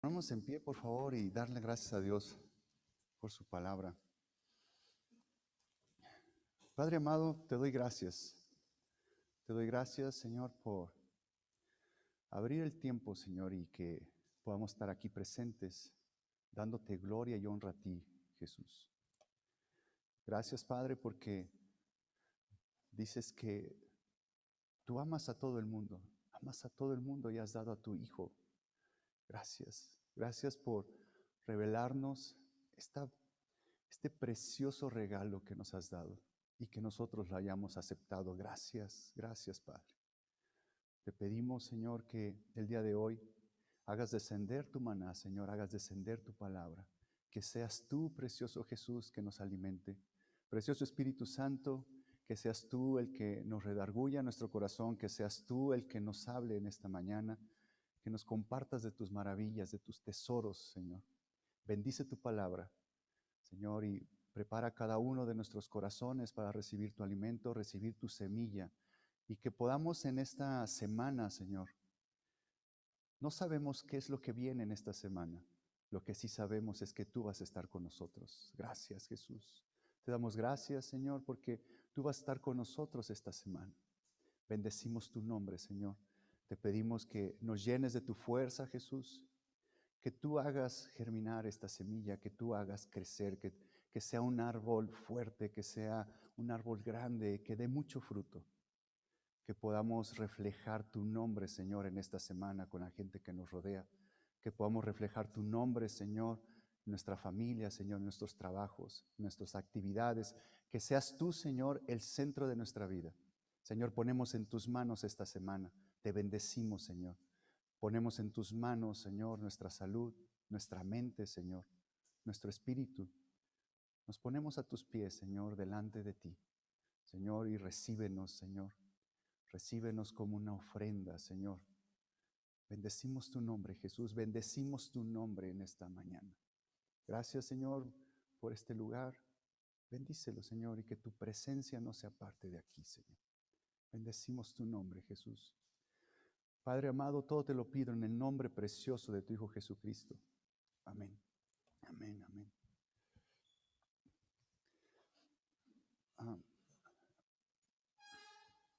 Ponemos en pie, por favor, y darle gracias a Dios por su palabra. Padre amado, te doy gracias. Te doy gracias, Señor, por abrir el tiempo, Señor, y que podamos estar aquí presentes, dándote gloria y honra a ti, Jesús. Gracias, Padre, porque dices que tú amas a todo el mundo y has dado a tu Hijo. Gracias. Gracias por revelarnos este precioso regalo que nos has dado y que nosotros lo hayamos aceptado. Gracias, gracias, Padre. Te pedimos, Señor, que el día de hoy hagas descender tu maná, Señor, hagas descender tu palabra. Que seas tú, precioso Jesús, que nos alimente. Precioso Espíritu Santo, que seas tú el que nos redarguya nuestro corazón, que seas tú el que nos hable en esta mañana, que nos compartas de tus maravillas, de tus tesoros, Señor. Bendice tu palabra, Señor, y prepara cada uno de nuestros corazones para recibir tu alimento, recibir tu semilla, y que podamos en esta semana, Señor, no sabemos qué es lo que viene en esta semana. Lo que sí sabemos es que tú vas a estar con nosotros. Gracias, Jesús. Te damos gracias, Señor, porque tú vas a estar con nosotros esta semana. Bendecimos tu nombre, Señor. Te pedimos que nos llenes de tu fuerza, Jesús, que tú hagas germinar esta semilla, que tú hagas crecer, que sea un árbol fuerte, que sea un árbol grande, que dé mucho fruto, que podamos reflejar tu nombre, Señor, en esta semana con la gente que nos rodea, que podamos reflejar tu nombre, Señor, en nuestra familia, Señor, en nuestros trabajos, en nuestras actividades, que seas tú, Señor, el centro de nuestra vida. Señor, ponemos en tus manos esta semana, te bendecimos, Señor. Ponemos en tus manos, Señor, nuestra salud, nuestra mente, Señor, nuestro espíritu. Nos ponemos a tus pies, Señor, delante de ti, Señor, y recíbenos, Señor. Recíbenos como una ofrenda, Señor. Bendecimos tu nombre, Jesús. Bendecimos tu nombre en esta mañana. Gracias, Señor, por este lugar. Bendícelo, Señor, y que tu presencia no se aparte de aquí, Señor. Bendecimos tu nombre, Jesús. Padre amado, todo te lo pido en el nombre precioso de tu Hijo Jesucristo. Amén. Amén, amén.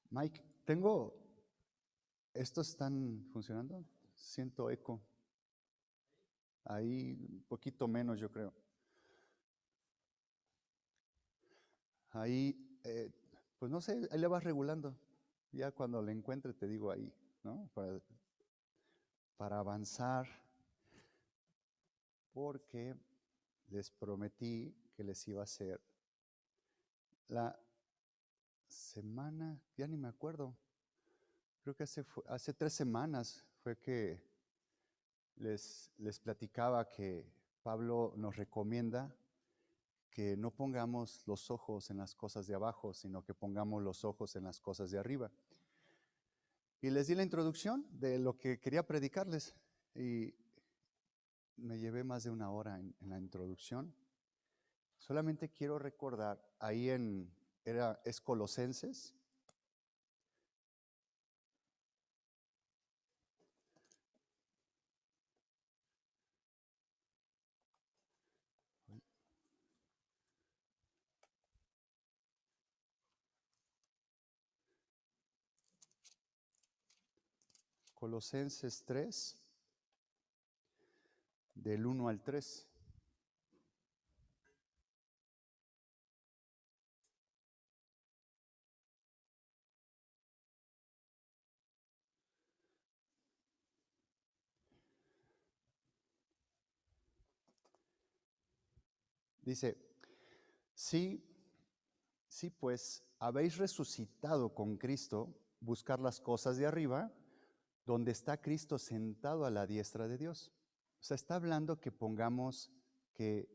Mike, ¿estos están funcionando? Siento eco. Ahí un poquito menos, yo creo. Ahí, pues no sé, ahí le vas regulando. Ya cuando le encuentre te digo ahí, ¿no? Para avanzar, porque les prometí que les iba a hacer la semana, ya ni me acuerdo, creo que hace 3 semanas fue que les platicaba que Pablo nos recomienda que no pongamos los ojos en las cosas de abajo, sino que pongamos los ojos en las cosas de arriba. Y les di la introducción de lo que quería predicarles y me llevé más de 1 hora en la introducción. Solamente quiero recordar, ahí es Colosenses. Colosenses 3, del 1 al 3. Dice, sí, pues habéis resucitado con Cristo, buscar las cosas de arriba, donde está Cristo sentado a la diestra de Dios. O sea, está hablando que pongamos, que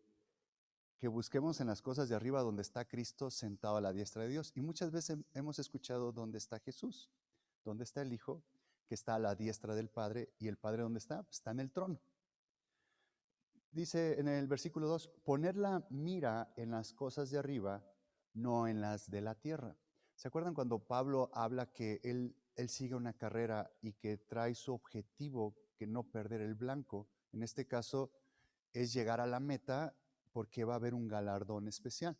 busquemos en las cosas de arriba donde está Cristo sentado a la diestra de Dios. Y muchas veces hemos escuchado dónde está Jesús, dónde está el Hijo, que está a la diestra del Padre. ¿Y el Padre dónde está? Está en el trono. Dice en el versículo 2, poner la mira en las cosas de arriba, no en las de la tierra. ¿Se acuerdan cuando Pablo habla que él sigue una carrera y que trae su objetivo que no perder el blanco? En este caso es llegar a la meta porque va a haber un galardón especial.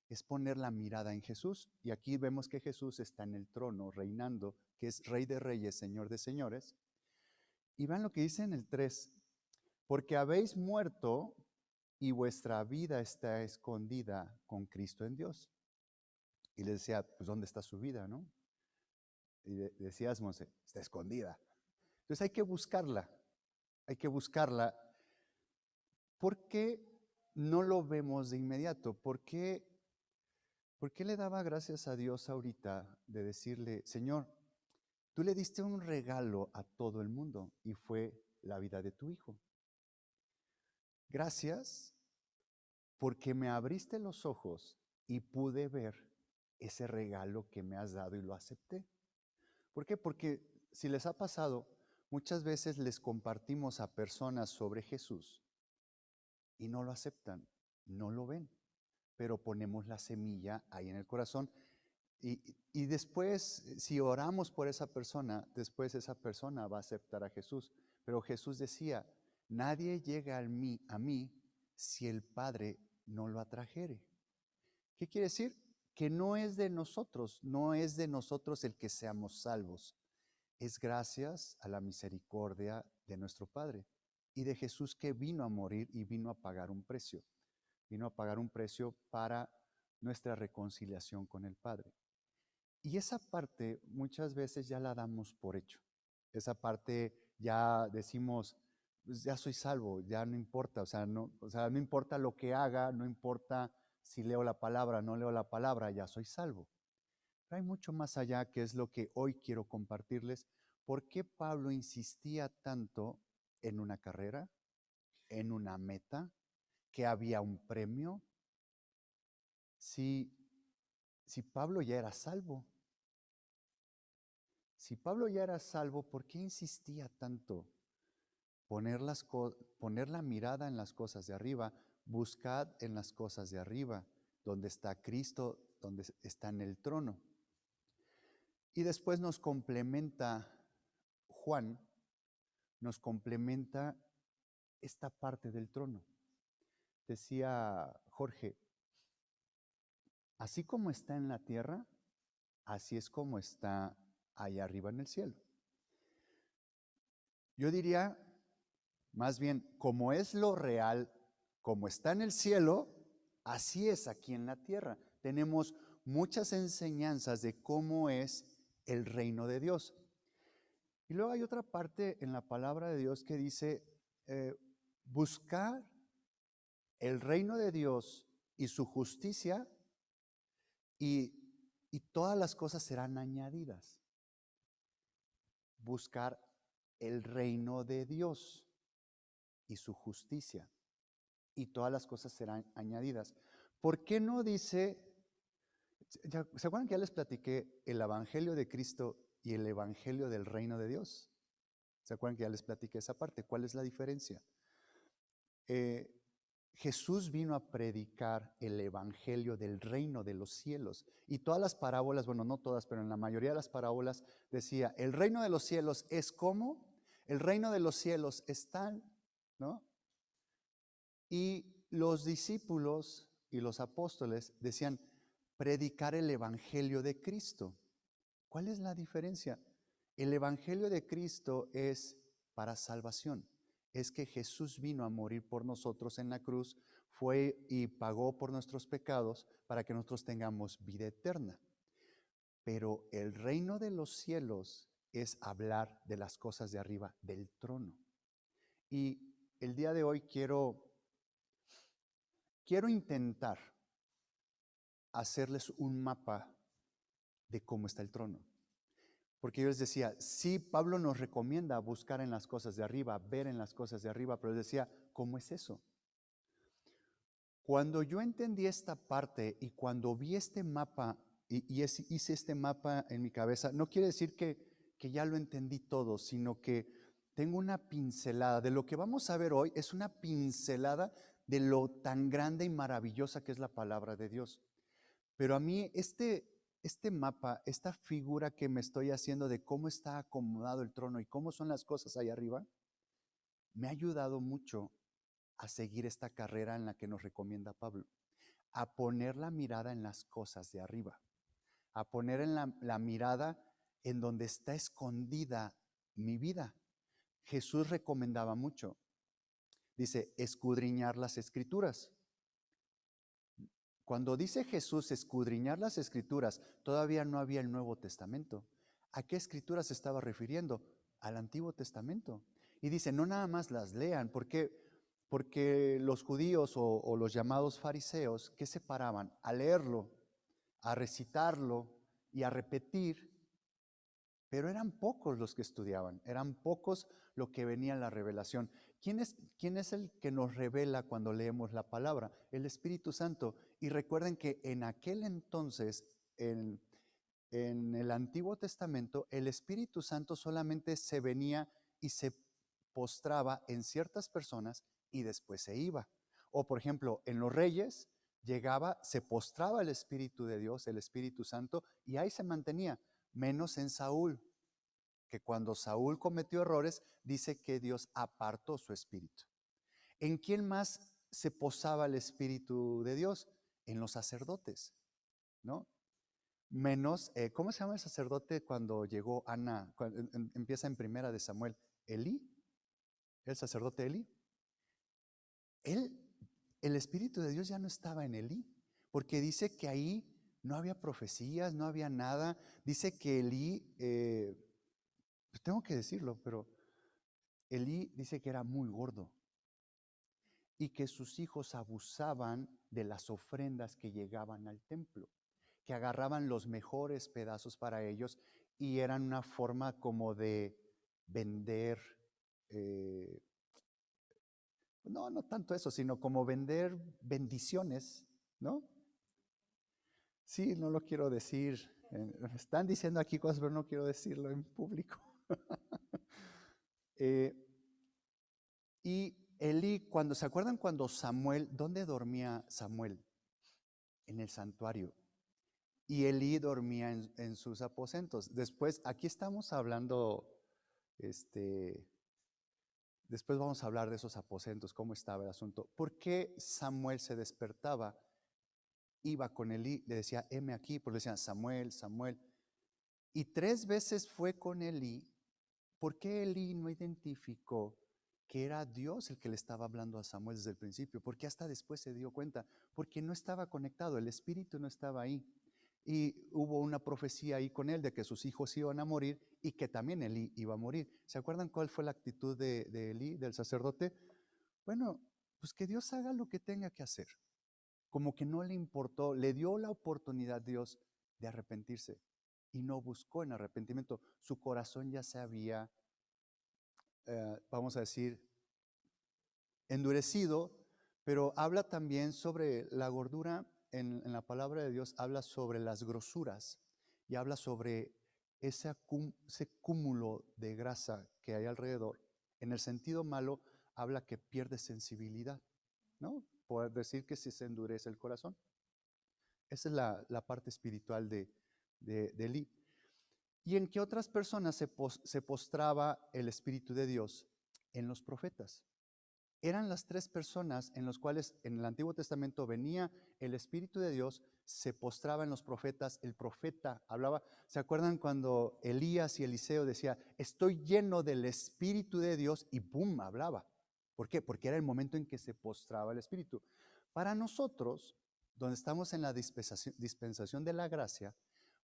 Es poner la mirada en Jesús. Y aquí vemos que Jesús está en el trono reinando, que es Rey de Reyes, Señor de Señores. Y vean lo que dice en el 3. Porque habéis muerto y vuestra vida está escondida con Cristo en Dios. Y le decía, pues ¿dónde está su vida, no? Y decías, Monse, está escondida. Entonces hay que buscarla. Hay que buscarla. ¿Por qué no lo vemos de inmediato? ¿Por qué le daba gracias a Dios ahorita de decirle, Señor, tú le diste un regalo a todo el mundo y fue la vida de tu hijo? Gracias porque me abriste los ojos y pude ver ese regalo que me has dado y lo acepté. ¿Por qué? Porque si les ha pasado, muchas veces les compartimos a personas sobre Jesús y no lo aceptan, no lo ven, pero ponemos la semilla ahí en el corazón y después, si oramos por esa persona, después esa persona va a aceptar a Jesús. Pero Jesús decía, nadie llega a mí si el Padre no lo atrajere. ¿Qué quiere decir? Que no es de nosotros, no es de nosotros el que seamos salvos. Es gracias a la misericordia de nuestro Padre y de Jesús que vino a morir y vino a pagar un precio. Vino a pagar un precio para nuestra reconciliación con el Padre. Y esa parte muchas veces ya la damos por hecho. Esa parte ya decimos, pues ya soy salvo, ya no importa, o sea, no importa lo que haga, no importa si leo la palabra, no leo la palabra, ya soy salvo. Pero hay mucho más allá, que es lo que hoy quiero compartirles. ¿Por qué Pablo insistía tanto en una carrera, en una meta, que había un premio? Si Pablo ya era salvo. Si Pablo ya era salvo, ¿por qué insistía tanto? Poner la mirada en las cosas de arriba, buscad en las cosas de arriba, donde está Cristo, donde está en el trono. Y después nos complementa Juan, nos complementa esta parte del trono. Decía Jorge, así como está en la tierra, así es como está allá arriba en el cielo. Yo diría, más bien, como es lo real, como está en el cielo, así es aquí en la tierra. Tenemos muchas enseñanzas de cómo es el reino de Dios. Y luego hay otra parte en la palabra de Dios que dice, buscar el reino de Dios y su justicia y todas las cosas serán añadidas. Buscar el reino de Dios y su justicia y todas las cosas serán añadidas. ¿Por qué no dice, se acuerdan que ya les platiqué el evangelio de Cristo y el evangelio del reino de Dios? ¿Se acuerdan que ya les platiqué esa parte? ¿Cuál es la diferencia? Jesús vino a predicar el evangelio del reino de los cielos y todas las parábolas, bueno, no todas, pero en la mayoría de las parábolas decía, el reino de los cielos es como, el reino de los cielos es tal, ¿no? Y los discípulos y los apóstoles decían, predicar el evangelio de Cristo. ¿Cuál es la diferencia? El evangelio de Cristo es para salvación. Es que Jesús vino a morir por nosotros en la cruz, fue y pagó por nuestros pecados para que nosotros tengamos vida eterna. Pero el reino de los cielos es hablar de las cosas de arriba, del trono. Y el día de hoy quiero intentar hacerles un mapa de cómo está el trono. Porque yo les decía, sí, Pablo nos recomienda buscar en las cosas de arriba, ver en las cosas de arriba, pero les decía, ¿cómo es eso? Cuando yo entendí esta parte y cuando vi este mapa y hice este mapa en mi cabeza, no quiere decir que ya lo entendí todo, sino que tengo una pincelada. De lo que vamos a ver hoy es una pincelada de lo tan grande y maravillosa que es la palabra de Dios. Pero a mí este mapa, esta figura que me estoy haciendo de cómo está acomodado el trono y cómo son las cosas ahí arriba, me ha ayudado mucho a seguir esta carrera en la que nos recomienda Pablo, a poner la mirada en las cosas de arriba, a poner en la mirada en donde está escondida mi vida. Jesús recomendaba mucho, dice, escudriñar las escrituras. Cuando dice Jesús escudriñar las escrituras, todavía no había el Nuevo Testamento. ¿A qué escrituras se estaba refiriendo? Al Antiguo Testamento. Y dice, no nada más las lean, porque los judíos o los llamados fariseos, ¿qué se paraban? A leerlo, a recitarlo y a repetir, pero eran pocos los que estudiaban, eran pocos los que venía la revelación. ¿Quién es el que nos revela cuando leemos la palabra? El Espíritu Santo. Y recuerden que en aquel entonces, en el Antiguo Testamento, el Espíritu Santo solamente se venía y se postraba en ciertas personas y después se iba. O por ejemplo, en los reyes llegaba, se postraba el Espíritu de Dios, el Espíritu Santo, y ahí se mantenía, menos en Saúl, que cuando Saúl cometió errores, dice que Dios apartó su espíritu. ¿En quién más se posaba el Espíritu de Dios? En los sacerdotes, ¿no? Menos, ¿cómo se llama el sacerdote cuando llegó Ana? Empieza en primera de Samuel. Elí, el sacerdote Elí. El Espíritu de Dios ya no estaba en Elí, porque dice que ahí no había profecías, no había nada. Dice que Elí, pues tengo que decirlo, pero Elí dice que era muy gordo y que sus hijos abusaban de las ofrendas que llegaban al templo, que agarraban los mejores pedazos para ellos y eran una forma como de vender, no tanto eso, sino como vender bendiciones, ¿no? Sí, no lo quiero decir. Están diciendo aquí cosas, pero no quiero decirlo en público. Y Elí, cuando se acuerdan cuando Samuel, ¿dónde dormía Samuel? En el santuario. Y Elí dormía en sus aposentos. Después, aquí estamos hablando, después vamos a hablar de esos aposentos, cómo estaba el asunto. ¿Por qué Samuel se despertaba? Iba con Elí, le decía, heme aquí, porque le decían, Samuel, Samuel. Y 3 veces fue con Elí. ¿Por qué Elí no identificó que era Dios el que le estaba hablando a Samuel desde el principio? Porque hasta después se dio cuenta, porque no estaba conectado, el espíritu no estaba ahí. Y hubo una profecía ahí con él de que sus hijos iban a morir y que también Elí iba a morir. ¿Se acuerdan cuál fue la actitud de Elí, del sacerdote? Bueno, pues que Dios haga lo que tenga que hacer. Como que no le importó, le dio la oportunidad a Dios de arrepentirse y no buscó en arrepentimiento. Su corazón ya se había, vamos a decir, endurecido, pero habla también sobre la gordura. En la palabra de Dios habla sobre las grosuras y habla sobre ese cúmulo de grasa que hay alrededor. En el sentido malo habla que pierde sensibilidad, ¿no? Por decir que se endurece el corazón. Esa es la parte espiritual de Elí. ¿Y en qué otras personas se postraba el Espíritu de Dios? En los profetas. Eran las 3 personas en las cuales en el Antiguo Testamento venía el Espíritu de Dios, se postraba en los profetas, el profeta hablaba. ¿Se acuerdan cuando Elías y Eliseo decía, estoy lleno del Espíritu de Dios? Y ¡pum!, hablaba. ¿Por qué? Porque era el momento en que se postraba el Espíritu. Para nosotros, donde estamos en la dispensación de la gracia,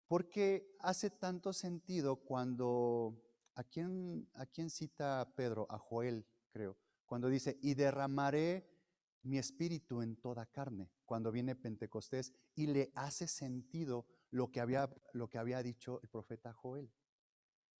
porque hace tanto sentido cuando, ¿a quién cita Pedro? A Joel, creo. Cuando dice, y derramaré mi espíritu en toda carne, cuando viene Pentecostés, y le hace sentido lo que había dicho el profeta Joel.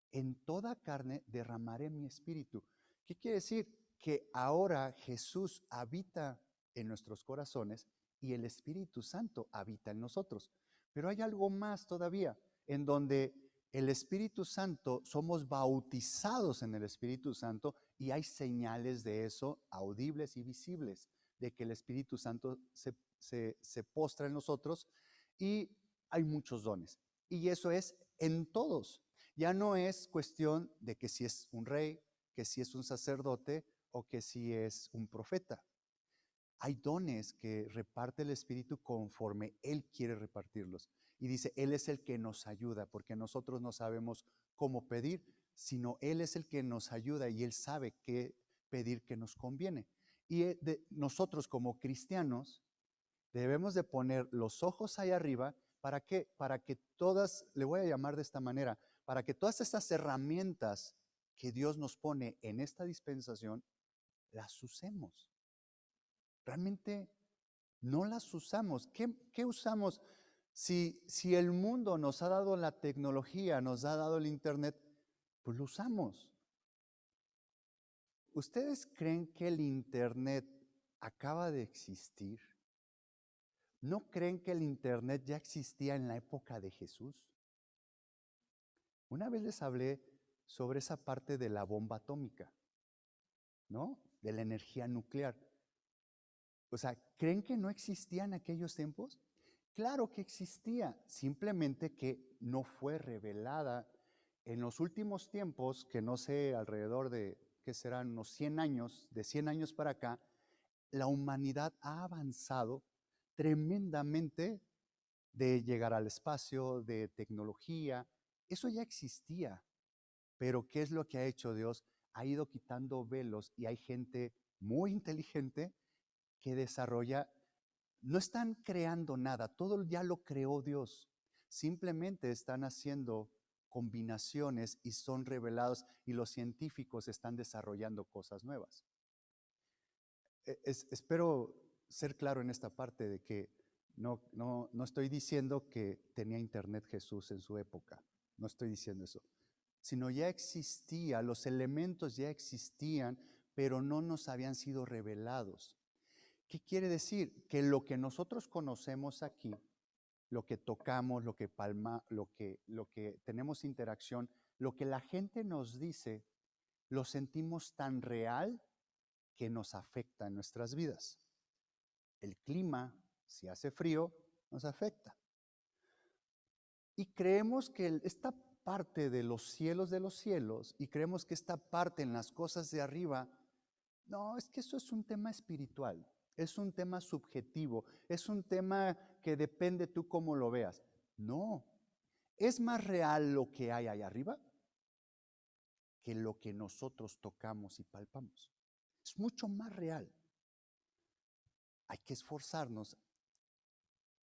En toda carne derramaré mi espíritu. ¿Qué quiere decir? Que ahora Jesús habita en nuestros corazones y el Espíritu Santo habita en nosotros. Pero hay algo más todavía, en donde el Espíritu Santo, somos bautizados en el Espíritu Santo y hay señales de eso, audibles y visibles, de que el Espíritu Santo se postra en nosotros y hay muchos dones. Y eso es en todos. Ya no es cuestión de que si es un rey, que si es un sacerdote o que si es un profeta. Hay dones que reparte el Espíritu conforme Él quiere repartirlos. Y dice, Él es el que nos ayuda, porque nosotros no sabemos cómo pedir, sino Él es el que nos ayuda y Él sabe qué pedir que nos conviene. Y nosotros como cristianos debemos de poner los ojos ahí arriba. ¿Para qué? Para que todas, le voy a llamar de esta manera, para que todas estas herramientas que Dios nos pone en esta dispensación, las usemos. Realmente no las usamos. ¿Qué usamos? Si el mundo nos ha dado la tecnología, nos ha dado el internet, pues lo usamos. ¿Ustedes creen que el internet acaba de existir? ¿No creen que el internet ya existía en la época de Jesús? Una vez les hablé sobre esa parte de la bomba atómica, ¿no? De la energía nuclear. O sea, ¿creen que no existía en aquellos tiempos? Claro que existía, simplemente que no fue revelada. En los últimos tiempos, que no sé, alrededor de, ¿qué serán? Unos 100 años, de 100 años para acá, la humanidad ha avanzado tremendamente de llegar al espacio, de tecnología. Eso ya existía, pero ¿qué es lo que ha hecho Dios? Ha ido quitando velos y hay gente muy inteligente que desarrolla. No están creando nada, todo ya lo creó Dios. Simplemente están haciendo combinaciones y son revelados y los científicos están desarrollando cosas nuevas. Espero ser claro en esta parte de que no estoy diciendo que tenía internet Jesús en su época, no estoy diciendo eso, sino ya existía, los elementos ya existían, pero no nos habían sido revelados. ¿Qué quiere decir? Que lo que nosotros conocemos aquí, lo que tocamos, lo que palma, lo que tenemos interacción, lo que la gente nos dice, lo sentimos tan real que nos afecta en nuestras vidas. El clima, si hace frío, nos afecta. Y creemos que esta parte de los cielos, y creemos que esta parte en las cosas de arriba, no, es que eso es un tema espiritual, es un tema subjetivo, es un tema que depende tú cómo lo veas. No, es más real lo que hay allá arriba que lo que nosotros tocamos y palpamos. Es mucho más real. Hay que esforzarnos,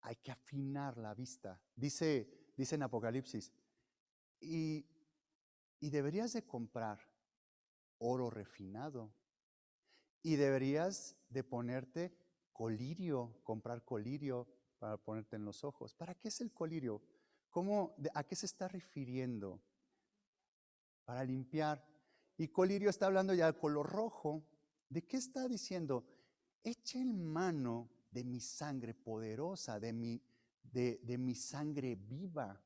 hay que afinar la vista. Dice en Apocalipsis, y deberías de comprar oro refinado, y deberías de ponerte colirio, comprar colirio para ponerte en los ojos. ¿Para qué es el colirio? ¿A qué se está refiriendo? Para limpiar. Y colirio está hablando ya del color rojo. ¿De qué está diciendo? Echen mano de mi sangre poderosa, de mi sangre viva.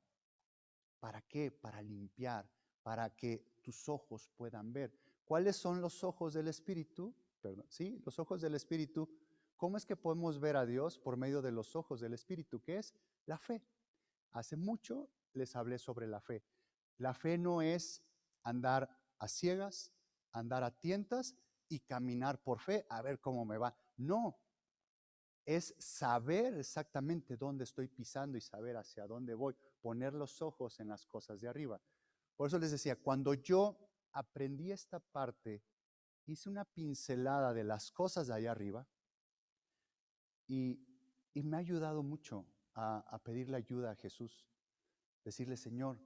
¿Para qué? Para limpiar, para que tus ojos puedan ver. ¿Cuáles son los ojos del Espíritu? Perdón, ¿sí? Los ojos del Espíritu. ¿Cómo es que podemos ver a Dios por medio de los ojos del Espíritu? ¿Qué es? La fe. Hace mucho les hablé sobre la fe. La fe no es andar a ciegas, andar a tientas y caminar por fe a ver cómo me va. No, es saber exactamente dónde estoy pisando y saber hacia dónde voy, poner los ojos en las cosas de arriba. Por eso les decía, cuando yo aprendí esta parte, hice una pincelada de las cosas de allá arriba y me ha ayudado mucho a pedirle ayuda a Jesús. Decirle, Señor,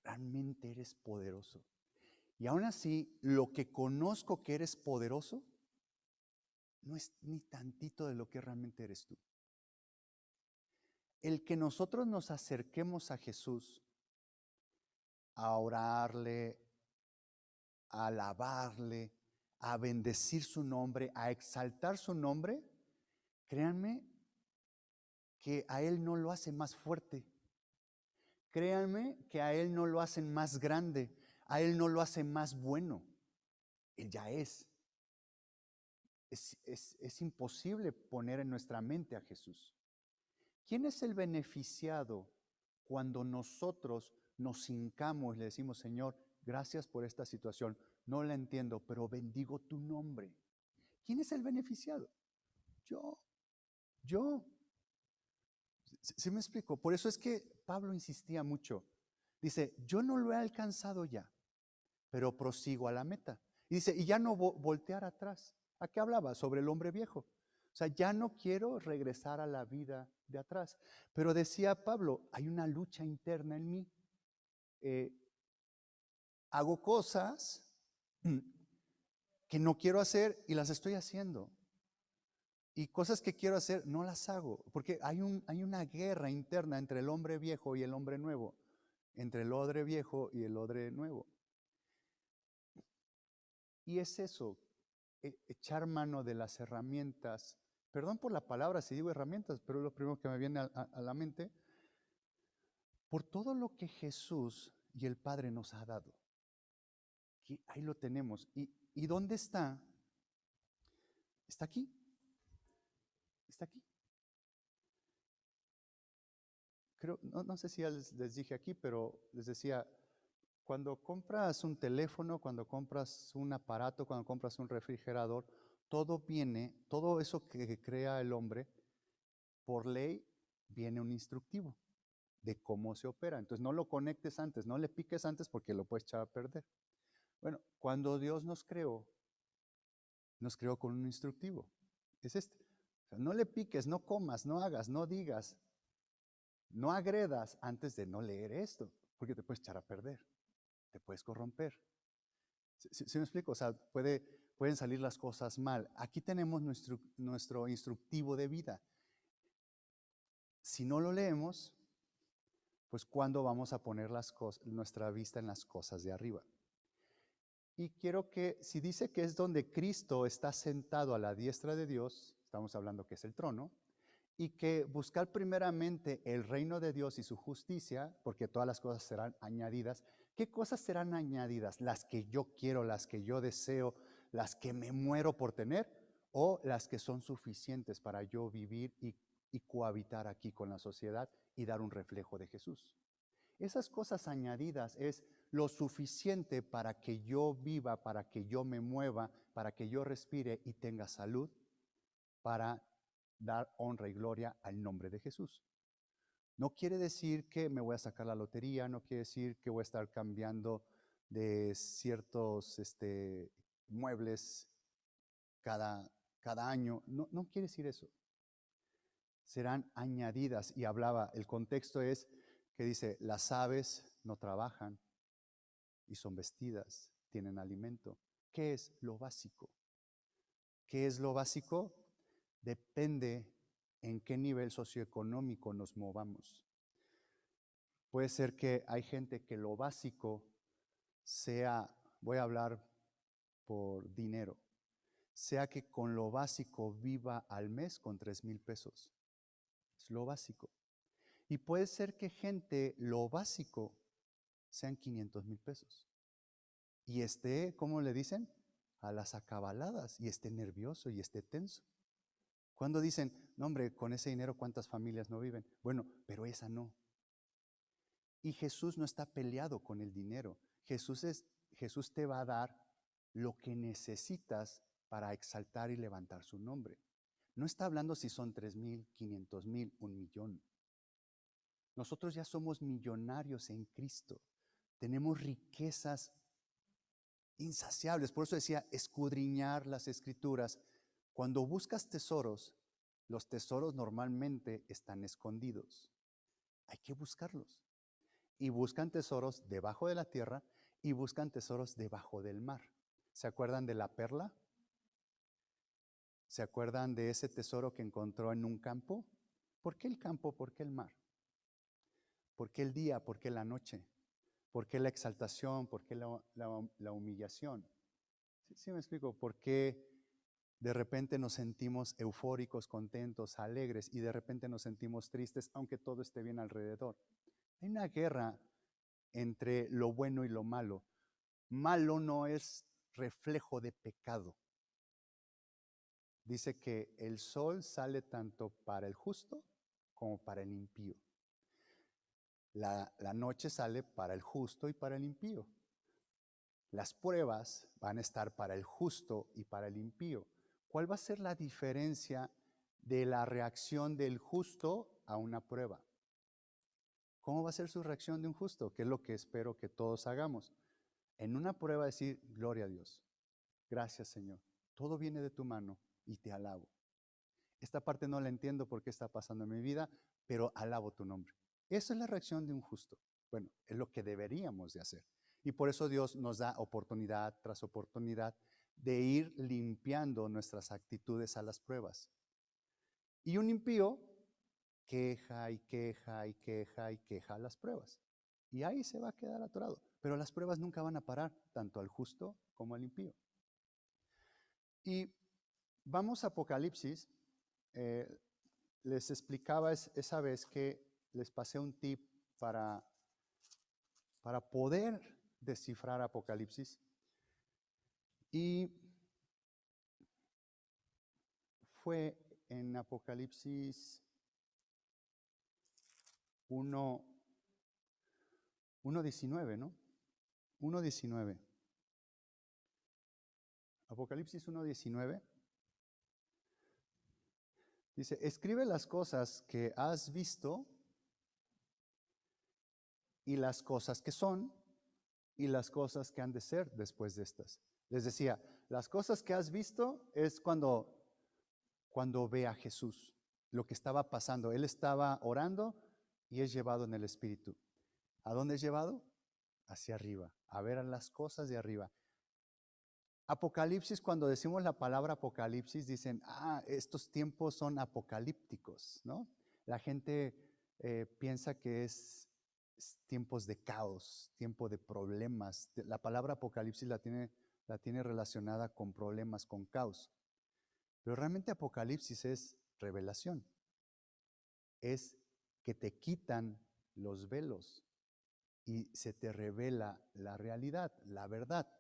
realmente eres poderoso. Y aún así, lo que conozco que eres poderoso, no es ni tantito de lo que realmente eres tú. El que nosotros nos acerquemos a Jesús, a orarle, a alabarle, a bendecir su nombre, a exaltar su nombre, créanme que a Él no lo hace más fuerte. Créanme que a Él no lo hacen más grande, a Él no lo hace más bueno. Él ya es. Es imposible poner en nuestra mente a Jesús. ¿Quién es el beneficiado cuando nosotros nos hincamos y le decimos, Señor, gracias por esta situación? no la entiendo, pero bendigo tu nombre. ¿Quién es el beneficiado? Yo. ¿Sí me explico? Por eso es que Pablo insistía mucho. Dice, yo no lo he alcanzado ya, pero prosigo a la meta. Y dice, y ya no voltear atrás. ¿A qué hablaba? Sobre el hombre viejo. O sea, ya no quiero regresar a la vida de atrás. Pero decía Pablo, hay una lucha interna en mí. Hago cosas que no quiero hacer y las estoy haciendo. Y cosas que quiero hacer no las hago, porque hay una guerra interna entre el hombre viejo y el hombre nuevo, entre el odre viejo y el odre nuevo. Y es eso, echar mano de las herramientas, perdón por la palabra si digo herramientas, pero es lo primero que me viene a la mente, por todo lo que Jesús y el Padre nos ha dado. Ahí lo tenemos. ¿Y dónde está? Está aquí. Está aquí. Creo, no sé si ya les dije aquí, pero les decía, cuando compras un teléfono, cuando compras un aparato, cuando compras un refrigerador, todo eso que crea el hombre, por ley, viene un instructivo de cómo se opera. Entonces no lo conectes antes, no le piques antes porque lo puedes echar a perder. Bueno, cuando Dios nos creó con un instructivo. Es este. O sea, no le piques, no comas, no hagas, no digas, no agredas antes de no leer esto, porque te puedes echar a perder, te puedes corromper. ¿Sí me explico? O sea, pueden salir las cosas mal. Aquí tenemos nuestro instructivo de vida. Si no lo leemos, pues ¿cuándo vamos a poner nuestra vista en las cosas de arriba? Y quiero que, si dice que es donde Cristo está sentado a la diestra de Dios, estamos hablando que es el trono, y que buscar primeramente el reino de Dios y su justicia, porque todas las cosas serán añadidas. ¿Qué cosas serán añadidas? ¿Las que yo quiero, las que yo deseo, las que me muero por tener, o las que son suficientes para yo vivir y cohabitar aquí con la sociedad y dar un reflejo de Jesús? Esas cosas añadidas es lo suficiente para que yo viva, para que yo me mueva, para que yo respire y tenga salud, para dar honra y gloria al nombre de Jesús. No quiere decir que me voy a sacar la lotería, no quiere decir que voy a estar cambiando de ciertos muebles cada año. No quiere decir eso. Serán añadidas. Y hablaba, el contexto es que dice, las aves no trabajan y son vestidas, tienen alimento. ¿Qué es lo básico? ¿Qué es lo básico? Depende en qué nivel socioeconómico nos movamos. Puede ser que hay gente que lo básico sea, voy a hablar por dinero, sea que con lo básico viva al mes con 3,000 pesos. Es lo básico. Y puede ser que gente, lo básico sean 500,000 pesos. Y esté, ¿cómo le dicen? A las acabaladas, y esté nervioso y esté tenso. Cuando dicen, no hombre, con ese dinero ¿cuántas familias no viven? Bueno, pero esa no. Y Jesús no está peleado con el dinero. Jesús te va a dar lo que necesitas para exaltar y levantar su nombre. No está hablando si son 3,000, 500,000, 1,000,000. Nosotros ya somos millonarios en Cristo. Tenemos riquezas insaciables. Por eso decía, escudriñar las Escrituras. Cuando buscas tesoros, los tesoros normalmente están escondidos. Hay que buscarlos. Y buscan tesoros debajo de la tierra y buscan tesoros debajo del mar. ¿Se acuerdan de la perla? ¿Se acuerdan de ese tesoro que encontró en un campo? ¿Por qué el campo? ¿Por qué el mar? ¿Por qué el día? ¿Por qué la noche? ¿Por qué la exaltación? ¿Por qué la humillación? ¿Sí me explico? ¿Por qué de repente nos sentimos eufóricos, contentos, alegres y de repente nos sentimos tristes aunque todo esté bien alrededor? Hay una guerra entre lo bueno y lo malo. Malo no es reflejo de pecado. Dice que el sol sale tanto para el justo como para el impío. La noche sale para el justo y para el impío. Las pruebas van a estar para el justo y para el impío. ¿Cuál va a ser la diferencia de la reacción del justo a una prueba? ¿Cómo va a ser su reacción de un justo? Que es lo que espero que todos hagamos. En una prueba decir, gloria a Dios, gracias Señor, todo viene de tu mano y te alabo. Esta parte no la entiendo por qué está pasando en mi vida, pero alabo tu nombre. Esa es la reacción de un justo. Bueno, es lo que deberíamos de hacer. Y por eso Dios nos da oportunidad tras oportunidad de ir limpiando nuestras actitudes a las pruebas. Y un impío queja y queja y queja y queja las pruebas. Y ahí se va a quedar atorado. Pero las pruebas nunca van a parar, tanto al justo como al impío. Y vamos a Apocalipsis. Les explicaba esa vez que les pasé un tip para poder descifrar Apocalipsis. Y fue en Apocalipsis 1:19, ¿no? 1:19. Apocalipsis 1:19. Dice, escribe las cosas que has visto y las cosas que son y las cosas que han de ser después de estas. Les decía, las cosas que has visto es cuando ve a Jesús, lo que estaba pasando. Él estaba orando y es llevado en el Espíritu. ¿A dónde es llevado? Hacia arriba, a ver las cosas de arriba. Apocalipsis, cuando decimos la palabra Apocalipsis, dicen, estos tiempos son apocalípticos, ¿no? La gente piensa que es tiempos de caos, tiempo de problemas. La palabra Apocalipsis la tiene relacionada con problemas, con caos. Pero realmente Apocalipsis es revelación. Es que te quitan los velos y se te revela la realidad, la verdad.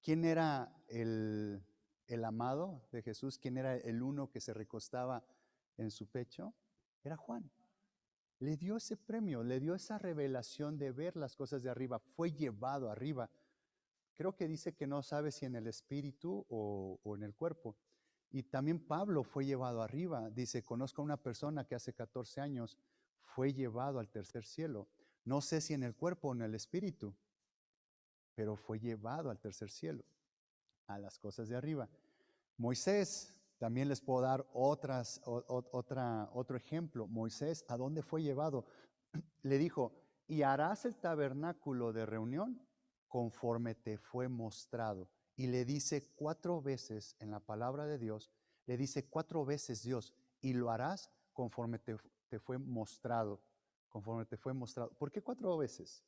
¿Quién era el amado de Jesús? ¿Quién era el uno que se recostaba en su pecho? Era Juan. Le dio ese premio, le dio esa revelación de ver las cosas de arriba. Fue llevado arriba. Creo que dice que no sabe si en el espíritu o en el cuerpo. Y también Pablo fue llevado arriba. Dice, conozco a una persona que hace 14 años fue llevado al tercer cielo. No sé si en el cuerpo o en el espíritu, pero fue llevado al tercer cielo, a las cosas de arriba. Moisés, también les puedo dar otro ejemplo. Moisés, ¿a dónde fue llevado? Le dijo, y harás el tabernáculo de reunión conforme te fue mostrado. Y le dice 4 veces en la palabra de Dios, le dice 4 veces Dios, y lo harás conforme te fue mostrado, conforme te fue mostrado. ¿Por qué 4 veces?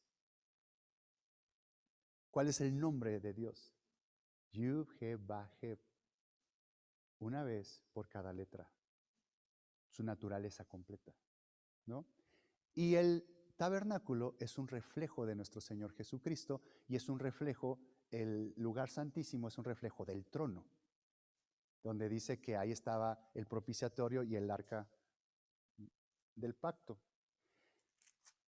¿Cuál es el nombre de Dios? Yud, He, Ba, He. Una vez por cada letra. Su naturaleza completa, ¿no? Y el tabernáculo es un reflejo de nuestro Señor Jesucristo y es un reflejo, el lugar santísimo es un reflejo del trono, donde dice que ahí estaba el propiciatorio y el arca del pacto.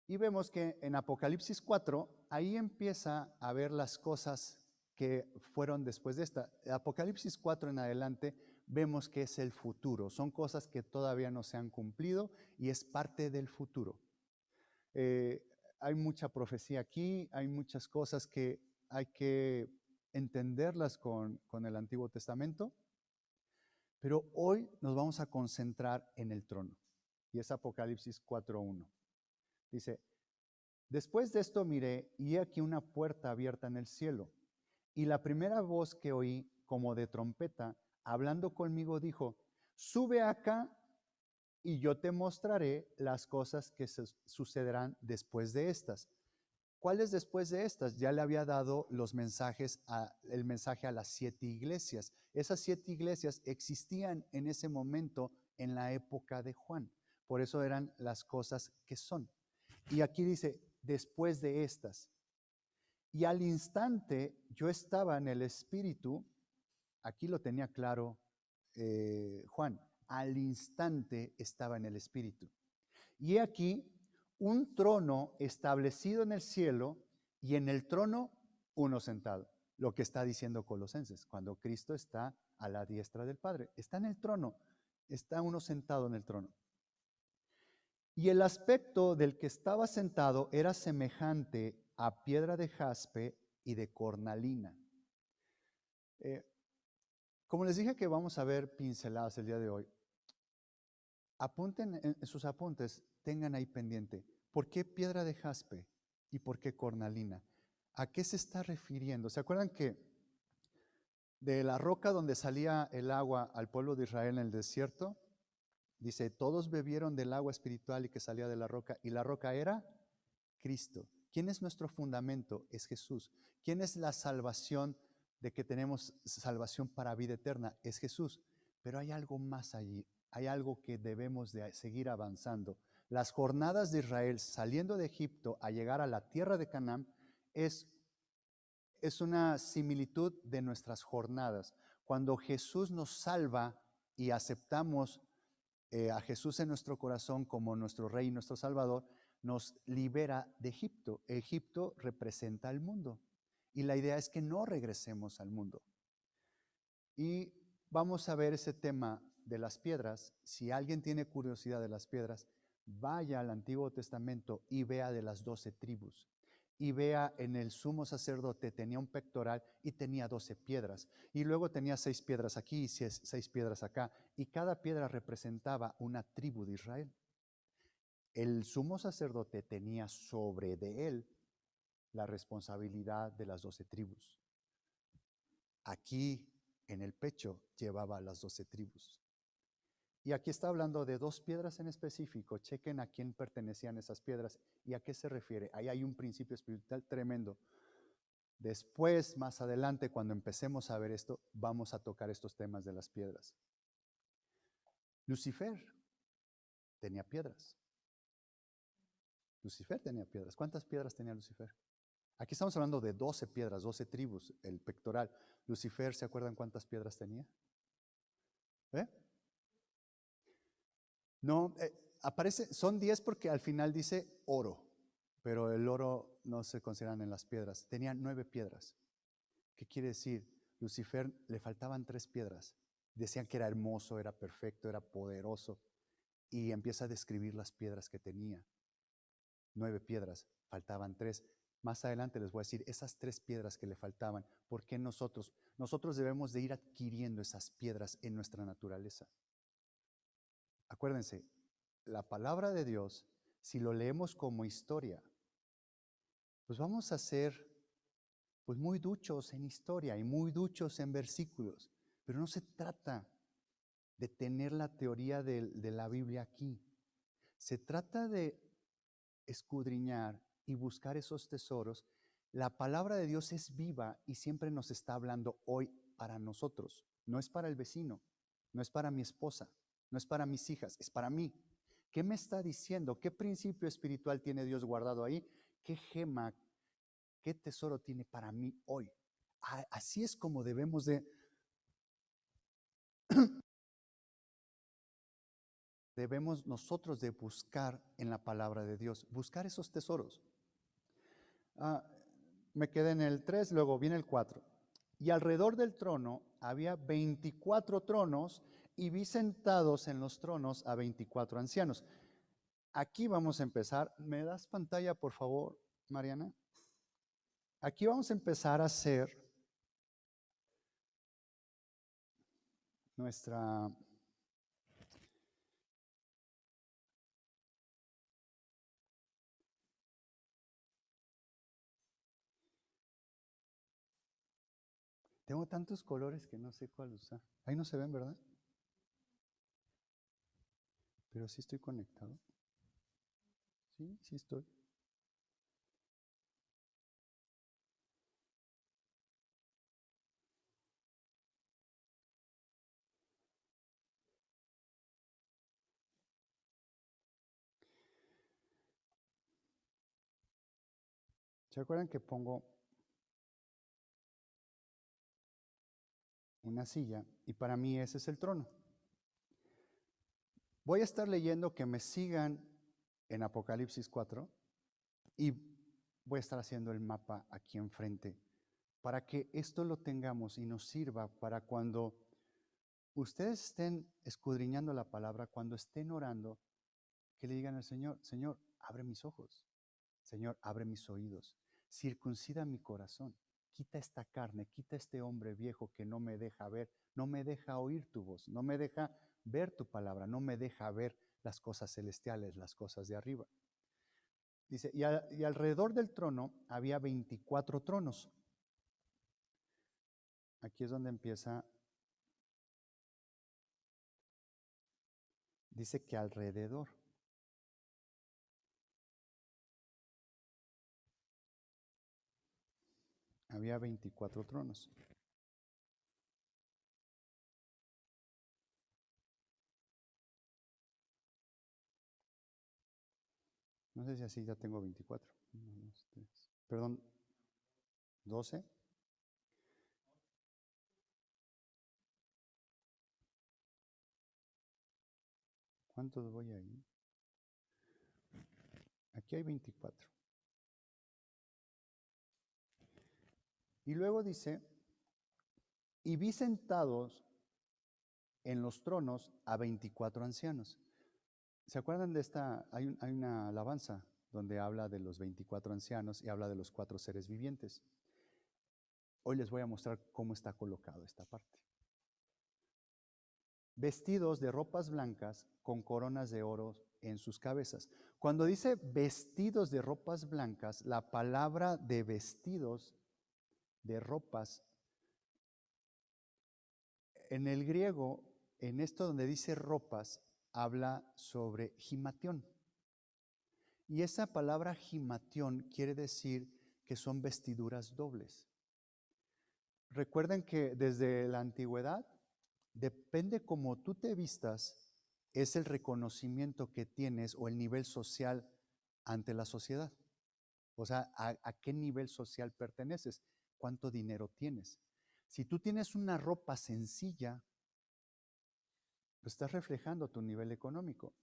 Y vemos que en Apocalipsis 4, ahí empieza a ver las cosas que fueron después de esta. Apocalipsis 4 en adelante vemos que es el futuro. Son cosas que todavía no se han cumplido y es parte del futuro. Hay mucha profecía aquí, hay muchas cosas que hay que entenderlas con el Antiguo Testamento, pero hoy nos vamos a concentrar en el trono. Y es Apocalipsis 4:1. Dice, después de esto miré, y he aquí una puerta abierta en el cielo. Y la primera voz que oí, como de trompeta, hablando conmigo, dijo, sube acá y yo te mostraré las cosas que sucederán después de estas. ¿Cuáles después de estas? Ya le había dado el mensaje a las 7 iglesias. Esas 7 iglesias existían en ese momento en la época de Juan. Por eso eran las cosas que son. Y aquí dice, después de estas. Y al instante yo estaba en el Espíritu, aquí lo tenía claro Juan, al instante estaba en el Espíritu. Y aquí un trono establecido en el cielo y en el trono uno sentado. lo que está diciendo Colosenses, cuando Cristo está a la diestra del Padre. Está en el trono, está uno sentado en el trono. Y el aspecto del que estaba sentado era semejante a piedra de jaspe y de cornalina. Como les dije que vamos a ver pinceladas el día de hoy, apunten en sus apuntes, tengan ahí pendiente, ¿por qué piedra de jaspe y por qué cornalina? ¿A qué se está refiriendo? ¿Se acuerdan que de la roca donde salía el agua al pueblo de Israel en el desierto? Dice, todos bebieron del agua espiritual y que salía de la roca, y la roca era Cristo. ¿Quién es nuestro fundamento? Es Jesús. ¿Quién es la salvación de que tenemos salvación para vida eterna? Es Jesús. Pero hay algo más allí, hay algo que debemos de seguir avanzando. Las jornadas de Israel saliendo de Egipto a llegar a la tierra de Canaán es una similitud de nuestras jornadas. Cuando Jesús nos salva y aceptamos a Jesús en nuestro corazón como nuestro Rey y nuestro Salvador, nos libera de Egipto. Egipto representa al mundo y la idea es que no regresemos al mundo. Y vamos a ver ese tema de las piedras. Si alguien tiene curiosidad de las piedras, vaya al Antiguo Testamento y vea de las 12 tribus. Y vea en el sumo sacerdote tenía un pectoral y tenía 12 piedras. Y luego tenía 6 piedras aquí y 6 piedras acá. Y cada piedra representaba una tribu de Israel. El sumo sacerdote tenía sobre de él la responsabilidad de las 12 tribus. Aquí en el pecho llevaba las 12 tribus. Y aquí está hablando de 2 piedras en específico. Chequen a quién pertenecían esas piedras y a qué se refiere. Ahí hay un principio espiritual tremendo. Después, más adelante, cuando empecemos a ver esto, vamos a tocar estos temas de las piedras. Lucifer tenía piedras. Lucifer tenía piedras. ¿Cuántas piedras tenía Lucifer? Aquí estamos hablando de 12 piedras, 12 tribus, el pectoral. Lucifer, ¿se acuerdan cuántas piedras tenía? No, aparece, son 10 porque al final dice oro, pero el oro no se consideran en las piedras. Tenía 9 piedras. ¿Qué quiere decir? Lucifer le faltaban 3 piedras. Decían que era hermoso, era perfecto, era poderoso. Y empieza a describir las piedras que tenía. 9 piedras, faltaban 3. Más adelante les voy a decir esas 3 piedras que le faltaban. ¿Por qué nosotros? Nosotros debemos de ir adquiriendo esas piedras en nuestra naturaleza. Acuérdense, la palabra de Dios, si lo leemos como historia, pues vamos a ser pues muy duchos en historia y muy duchos en versículos, pero no se trata de tener la teoría de la Biblia aquí. Se trata de escudriñar y buscar esos tesoros. La palabra de Dios es viva y siempre nos está hablando hoy para nosotros. No es para el vecino, no es para mi esposa, no es para mis hijas, es para mí. ¿Qué me está diciendo? ¿Qué principio espiritual tiene Dios guardado ahí? ¿Qué gema, qué tesoro tiene para mí hoy? Así es como debemos de debemos nosotros de buscar en la palabra de Dios, buscar esos tesoros. Me quedé en el 3, luego viene el 4. Y alrededor del trono había 24 tronos y vi sentados en los tronos a 24 ancianos. Aquí vamos a empezar. ¿Me das pantalla, por favor, Mariana? Aquí vamos a empezar a hacer nuestra... Tengo tantos colores que no sé cuál usar. Ahí no se ven, ¿verdad? Pero sí estoy conectado. Sí, sí estoy. ¿Se acuerdan que pongo una silla y para mí ese es el trono? Voy a estar leyendo, que me sigan en Apocalipsis 4 y voy a estar haciendo el mapa aquí enfrente para que esto lo tengamos y nos sirva para cuando ustedes estén escudriñando la palabra, cuando estén orando, que le digan al Señor, Señor, abre mis ojos, Señor, abre mis oídos, circuncida mi corazón, quita esta carne, quita este hombre viejo que no me deja ver, no me deja oír tu voz, no me deja ver tu palabra, no me deja ver las cosas celestiales, las cosas de arriba. Dice, y alrededor del trono había 24 tronos. Aquí es donde empieza. Dice que alrededor. Había 24 tronos. No sé si así ya tengo 24. 1, 2, 3. Perdón, 12. ¿Cuántos voy ahí? Aquí hay 24. Y luego dice, y vi sentados en los tronos a 24 ancianos. ¿Se acuerdan de esta? Hay una alabanza donde habla de los 24 ancianos y habla de los 4 seres vivientes. Hoy les voy a mostrar cómo está colocado esta parte. Vestidos de ropas blancas con coronas de oro en sus cabezas. Cuando dice vestidos de ropas blancas, la palabra de vestidos, de ropas, en el griego, en esto donde dice ropas, habla sobre gimatión. Y esa palabra gimatión quiere decir que son vestiduras dobles. Recuerden que desde la antigüedad, depende cómo tú te vistas, es el reconocimiento que tienes o el nivel social ante la sociedad. O sea, a qué nivel social perteneces, cuánto dinero tienes. Si tú tienes una ropa sencilla, pues estás reflejando tu nivel económico.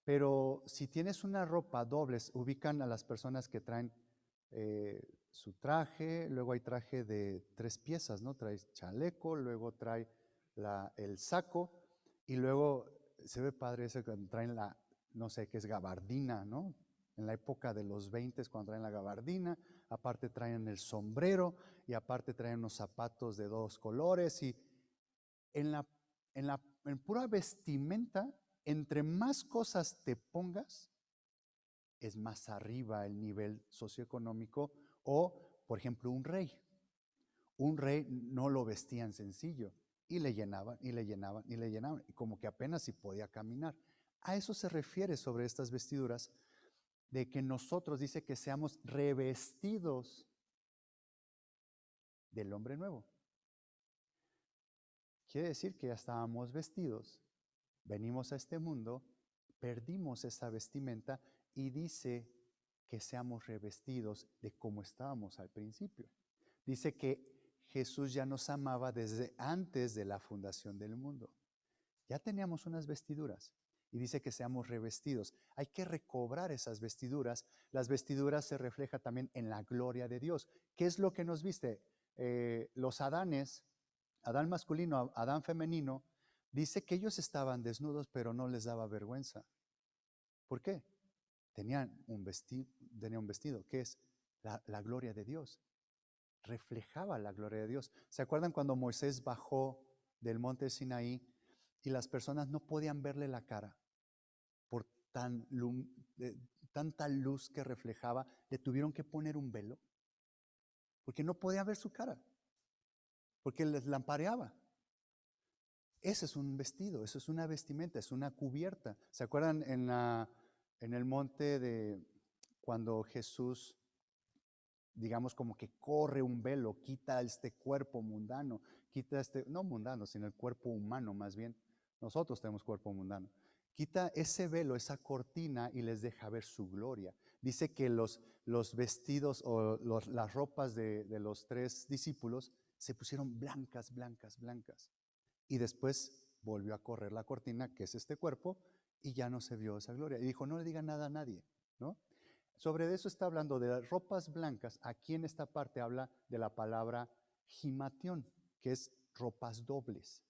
Pero si tienes una ropa doble, ubican a las personas que traen su traje, luego hay traje de 3 piezas, ¿no? Trae chaleco, luego trae el saco y luego se ve padre ese cuando traen no sé qué es gabardina, ¿no? En la época de los 20 cuando traen la gabardina, aparte traen el sombrero y aparte traen unos zapatos de 2 colores y en pura vestimenta, entre más cosas te pongas, es más arriba el nivel socioeconómico. O, por ejemplo, un rey. Un rey no lo vestían sencillo y le llenaban y le llenaban y le llenaban, y como que apenas si podía caminar. A eso se refiere sobre estas vestiduras, de que nosotros dice que seamos revestidos del hombre nuevo. Quiere decir que ya estábamos vestidos, venimos a este mundo, perdimos esa vestimenta y dice que seamos revestidos de como estábamos al principio. Dice que Jesús ya nos amaba desde antes de la fundación del mundo. Ya teníamos unas vestiduras y dice que seamos revestidos. Hay que recobrar esas vestiduras. Las vestiduras se reflejan también en la gloria de Dios. ¿Qué es lo que nos viste? Los Adanes, Adán masculino, Adán femenino, dice que ellos estaban desnudos, pero no les daba vergüenza. ¿Por qué? Tenían un vestido, que es la gloria de Dios. Reflejaba la gloria de Dios. ¿Se acuerdan cuando Moisés bajó del monte Sinaí y las personas no podían verle la cara por tanta luz que reflejaba? Le tuvieron que poner un velo porque no podía ver su cara, porque les lampareaba. Ese es un vestido, eso es una vestimenta, es una cubierta. ¿Se acuerdan en el monte de cuando Jesús, digamos, como que corre un velo, quita este cuerpo mundano, quita no mundano, sino el cuerpo humano más bien? Nosotros tenemos cuerpo mundano. Quita ese velo, esa cortina y les deja ver su gloria. Dice que los vestidos o las ropas de los 3 discípulos se pusieron blancas, blancas, blancas. Y después volvió a correr la cortina, que es este cuerpo, y ya no se vio esa gloria. Y dijo, no le digan nada a nadie, ¿no? Sobre eso está hablando de las ropas blancas. Aquí en esta parte habla de la palabra Gimatión, que es ropas dobles.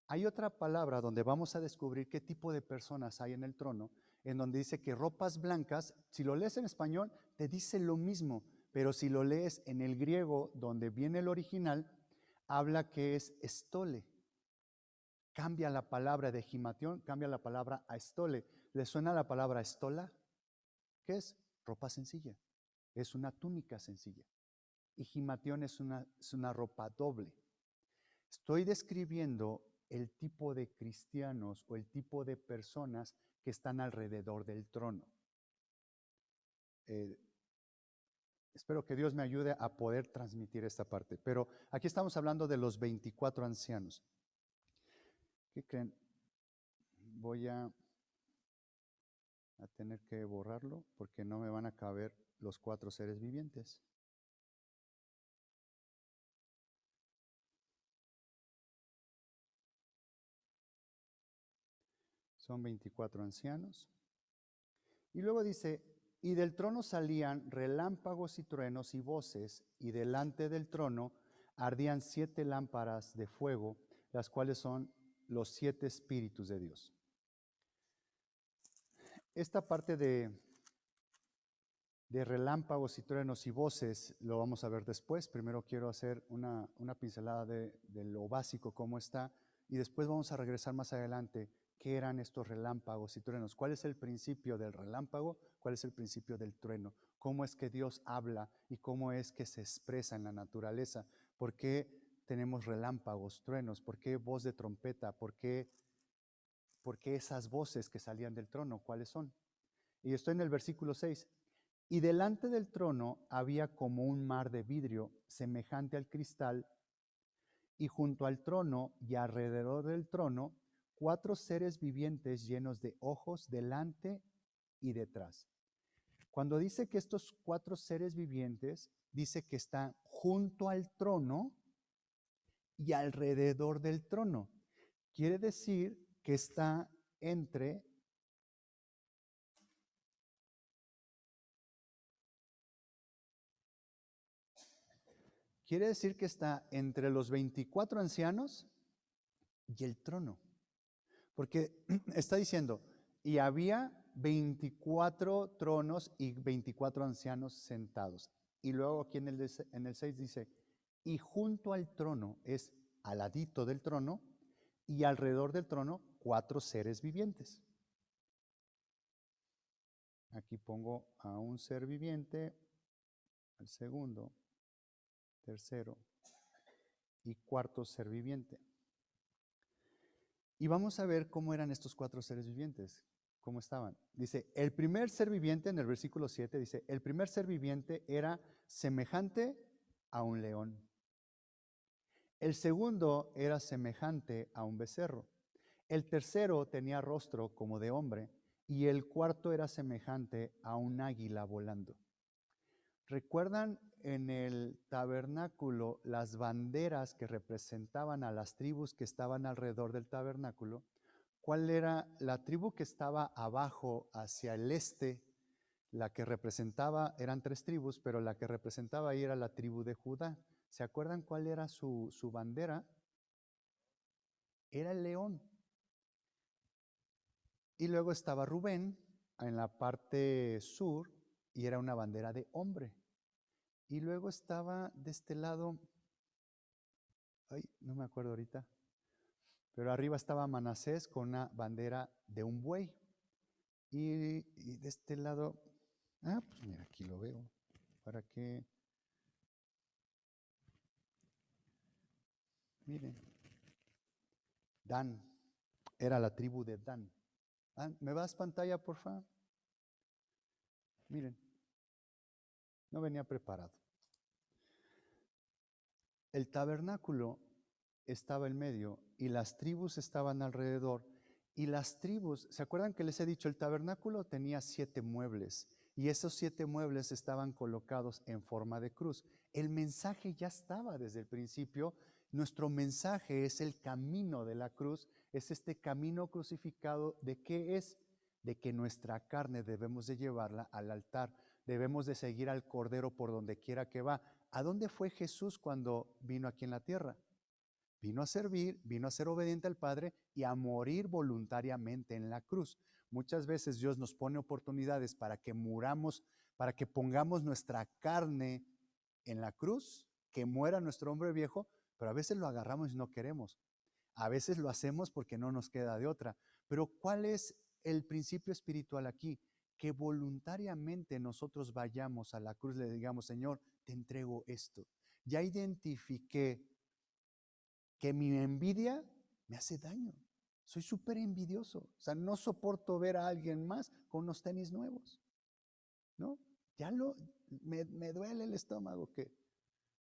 Hay otra palabra donde vamos a descubrir qué tipo de personas hay en el trono, en donde dice que ropas blancas, si lo lees en español, te dice lo mismo, pero si lo lees en el griego, donde viene el original, habla que es estole. Cambia la palabra de gimatión, cambia la palabra a estole. ¿Le suena la palabra estola? ¿Qué es? Ropa sencilla. Es una túnica sencilla. Y gimatión es una ropa doble. Estoy describiendo el tipo de cristianos o el tipo de personas que están alrededor del trono. Espero que Dios me ayude a poder transmitir esta parte. Pero aquí estamos hablando de los 24 ancianos. ¿Qué creen? Voy a tener que borrarlo porque no me van a caber los 4 seres vivientes. Son 24 ancianos. Y luego dice, y del trono salían relámpagos y truenos y voces, y delante del trono ardían 7 lámparas de fuego, las cuales son los 7 espíritus de Dios. Esta parte de relámpagos y truenos y voces lo vamos a ver después. Primero quiero hacer una pincelada de lo básico, cómo está, y después vamos a regresar más adelante. ¿Qué eran estos relámpagos y truenos? ¿Cuál es el principio del relámpago? ¿Cuál es el principio del trueno? ¿Cómo es que Dios habla y cómo es que se expresa en la naturaleza? ¿Por qué tenemos relámpagos, truenos? ¿Por qué voz de trompeta? ¿Por qué esas voces que salían del trono? ¿Cuáles son? Y estoy en el versículo 6. Y delante del trono había como un mar de vidrio semejante al cristal, y junto al trono y alrededor del trono 4 seres vivientes llenos de ojos delante y detrás. Cuando dice que estos 4 seres vivientes, dice que están junto al trono y alrededor del trono. Quiere decir que está entre los 24 ancianos y el trono. Porque está diciendo, y había 24 tronos y 24 ancianos sentados. Y luego aquí en el 6 dice, y junto al trono, es al ladito del trono, y alrededor del trono 4 seres vivientes. Aquí pongo a un ser viviente, al segundo, tercero y cuarto ser viviente. Y vamos a ver cómo eran estos 4 seres vivientes, cómo estaban. Dice, el primer ser viviente, en el versículo 7, dice, el primer ser viviente era semejante a un león. El segundo era semejante a un becerro. El tercero tenía rostro como de hombre, y el cuarto era semejante a un águila volando. ¿Recuerdan en el tabernáculo las banderas que representaban a las tribus que estaban alrededor del tabernáculo? ¿Cuál era la tribu que estaba abajo hacia el este? La que representaba, eran 3 tribus, pero la que representaba ahí era la tribu de Judá. ¿Se acuerdan cuál era su bandera? Era el león. Y luego estaba Rubén en la parte sur y era una bandera de hombre. Y luego estaba de este lado, no me acuerdo ahorita, pero arriba estaba Manasés con una bandera de un buey. Y de este lado, pues mira, aquí lo veo, para que, miren, Dan, era la tribu de Dan. ¿Me vas pantalla, por favor? Miren, no venía preparado. El tabernáculo estaba en medio y las tribus estaban alrededor. Y las tribus, ¿se acuerdan que les he dicho? El tabernáculo tenía 7 muebles y esos 7 muebles estaban colocados en forma de cruz. El mensaje ya estaba desde el principio. Nuestro mensaje es el camino de la cruz, es este camino crucificado. ¿De qué es? De que nuestra carne debemos de llevarla al altar, debemos de seguir al Cordero por donde quiera que va. ¿A dónde fue Jesús cuando vino aquí en la tierra? Vino a servir, vino a ser obediente al Padre y a morir voluntariamente en la cruz. Muchas veces Dios nos pone oportunidades para que muramos, para que pongamos nuestra carne en la cruz, que muera nuestro hombre viejo, pero a veces lo agarramos y no queremos. A veces lo hacemos porque no nos queda de otra. Pero ¿cuál es el principio espiritual aquí? Que voluntariamente nosotros vayamos a la cruz, le digamos, Señor, te entrego esto. Ya identifiqué que mi envidia me hace daño. Soy súper envidioso. O sea, no soporto ver a alguien más con unos tenis nuevos. ¿No? Me duele el estómago que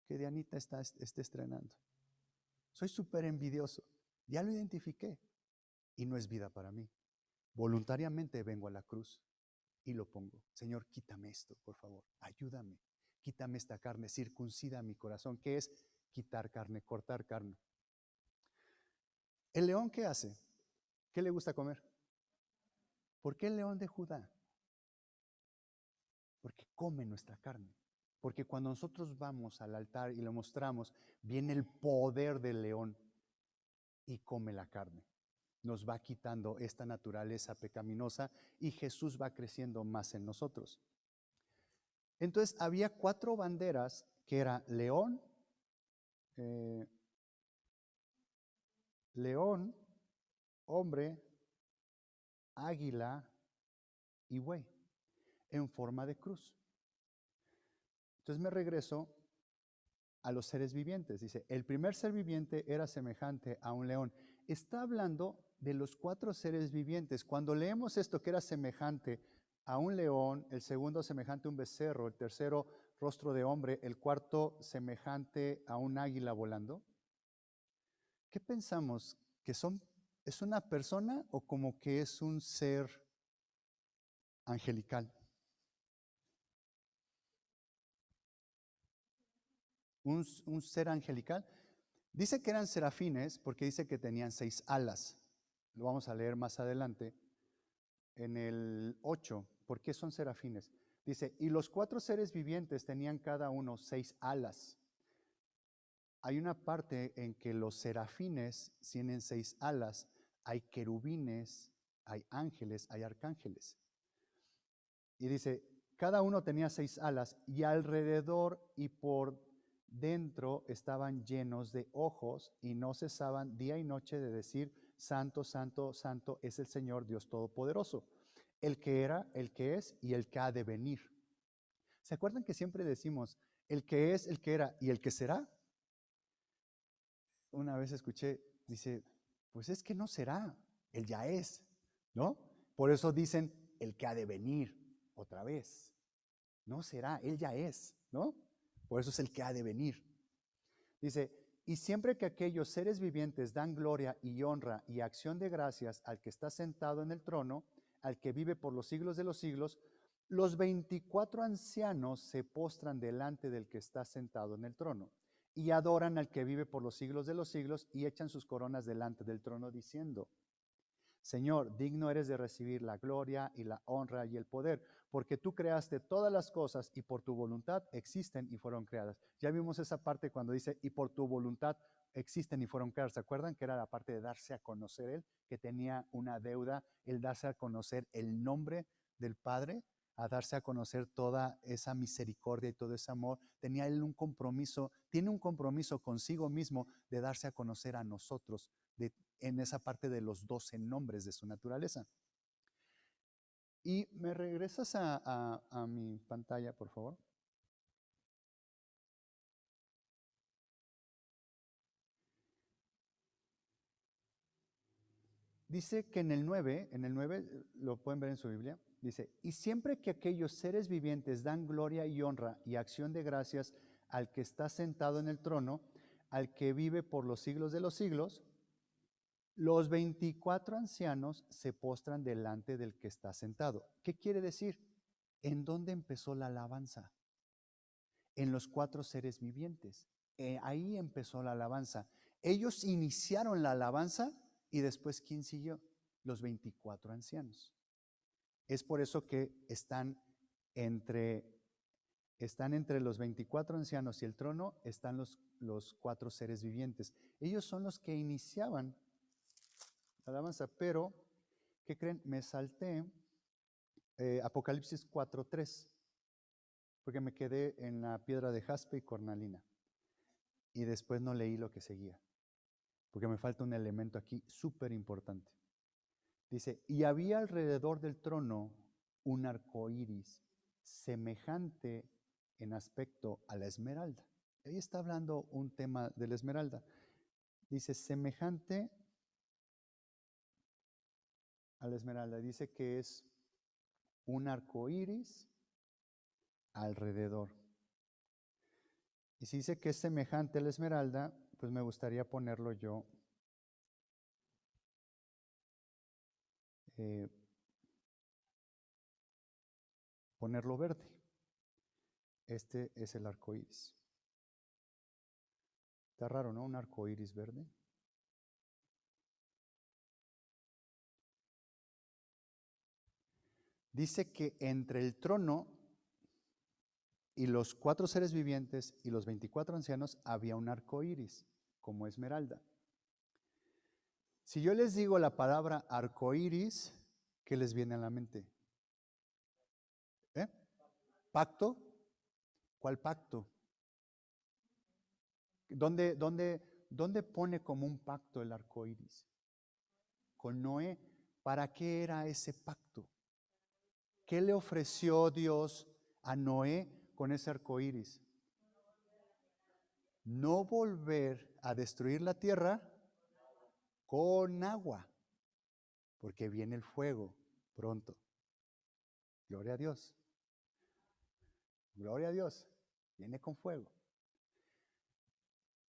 Dianita esté estrenando. Soy súper envidioso. Ya lo identifiqué y no es vida para mí. Voluntariamente vengo a la cruz y lo pongo. Señor, quítame esto, por favor. Ayúdame. Quítame esta carne. Circuncida mi corazón. ¿Qué es quitar carne, cortar carne? ¿El león qué hace? ¿Qué le gusta comer? ¿Por qué el león de Judá? Porque come nuestra carne. Porque cuando nosotros vamos al altar y lo mostramos, viene el poder del león y come la carne. Nos va quitando esta naturaleza pecaminosa y Jesús va creciendo más en nosotros. Entonces había 4 banderas que era león, hombre, águila y buey, en forma de cruz. Entonces me regreso a los seres vivientes. Dice, el primer ser viviente era semejante a un león. Está hablando de los 4 seres vivientes. Cuando leemos esto que era semejante a un león, el segundo semejante a un becerro, el tercero rostro de hombre, el cuarto semejante a un águila volando, ¿qué pensamos? ¿Que es una persona o como que es un ser angelical? Un ser angelical. Dice que eran serafines porque dice que tenían 6 alas. Lo vamos a leer más adelante. En el 8, ¿por qué son serafines? Dice, y los 4 seres vivientes tenían cada uno 6 alas. Hay una parte en que los serafines tienen 6 alas. Hay querubines, hay ángeles, hay arcángeles. Y dice, cada uno tenía 6 alas y alrededor y por dentro estaban llenos de ojos y no cesaban día y noche de decir, santo, santo, santo es el Señor Dios Todopoderoso, el que era, el que es y el que ha de venir. ¿Se acuerdan que siempre decimos, el que es, el que era y el que será? Una vez escuché, dice, pues es que no será, él ya es, ¿no? Por eso dicen, el que ha de venir otra vez. No será, él ya es, ¿no? Por eso es el que ha de venir. Dice, y siempre que aquellos seres vivientes dan gloria y honra y acción de gracias al que está sentado en el trono, al que vive por los siglos de los siglos, los 24 ancianos se postran delante del que está sentado en el trono y adoran al que vive por los siglos de los siglos y echan sus coronas delante del trono diciendo, Señor, digno eres de recibir la gloria y la honra y el poder, porque tú creaste todas las cosas y por tu voluntad existen y fueron creadas. Ya vimos esa parte cuando dice, y por tu voluntad existen y fueron creadas. ¿Se acuerdan que era la parte de darse a conocer él, que tenía una deuda, el darse a conocer el nombre del Padre, a darse a conocer toda esa misericordia y todo ese amor? Tenía él un compromiso, tiene un compromiso consigo mismo de darse a conocer a nosotros, en esa parte de los 12 nombres de su naturaleza. Y me regresas a mi pantalla, por favor. Dice que en el 9, lo pueden ver en su Biblia, dice, y siempre que aquellos seres vivientes dan gloria y honra y acción de gracias al que está sentado en el trono, al que vive por los siglos de los siglos, los 24 ancianos se postran delante del que está sentado. ¿Qué quiere decir? ¿En dónde empezó la alabanza? En los 4 seres vivientes. Ahí empezó la alabanza. Ellos iniciaron la alabanza y después, ¿quién siguió? Los 24 ancianos. Es por eso que están entre están entre los 24 ancianos y el trono, están los 4 seres vivientes. Ellos son los que iniciaban la alabanza, pero, ¿qué creen? Me salté Apocalipsis 4:3, porque me quedé en la piedra de jaspe y cornalina. Y después no leí lo que seguía, porque me falta un elemento aquí súper importante. Dice, y había alrededor del trono un arco iris semejante en aspecto a la esmeralda. Ahí está hablando un tema de la esmeralda. Dice, semejante a la esmeralda. Dice que es un arco iris alrededor. Y si dice que es semejante a la esmeralda, pues me gustaría ponerlo yo ponerlo verde. Este es el arco iris. Está raro, ¿no? Un arco iris verde. Dice que entre el trono y los 4 seres vivientes y los 24 ancianos había un arco iris, como esmeralda. Si yo les digo la palabra arco iris, ¿qué les viene a la mente? ¿Pacto? ¿Cuál pacto? ¿Dónde pone como un pacto el arco iris? Con Noé. ¿Para qué era ese pacto? ¿Qué le ofreció Dios a Noé con ese arco iris? No volver a destruir la tierra con agua, porque viene el fuego pronto. Gloria a Dios. Gloria a Dios. Viene con fuego.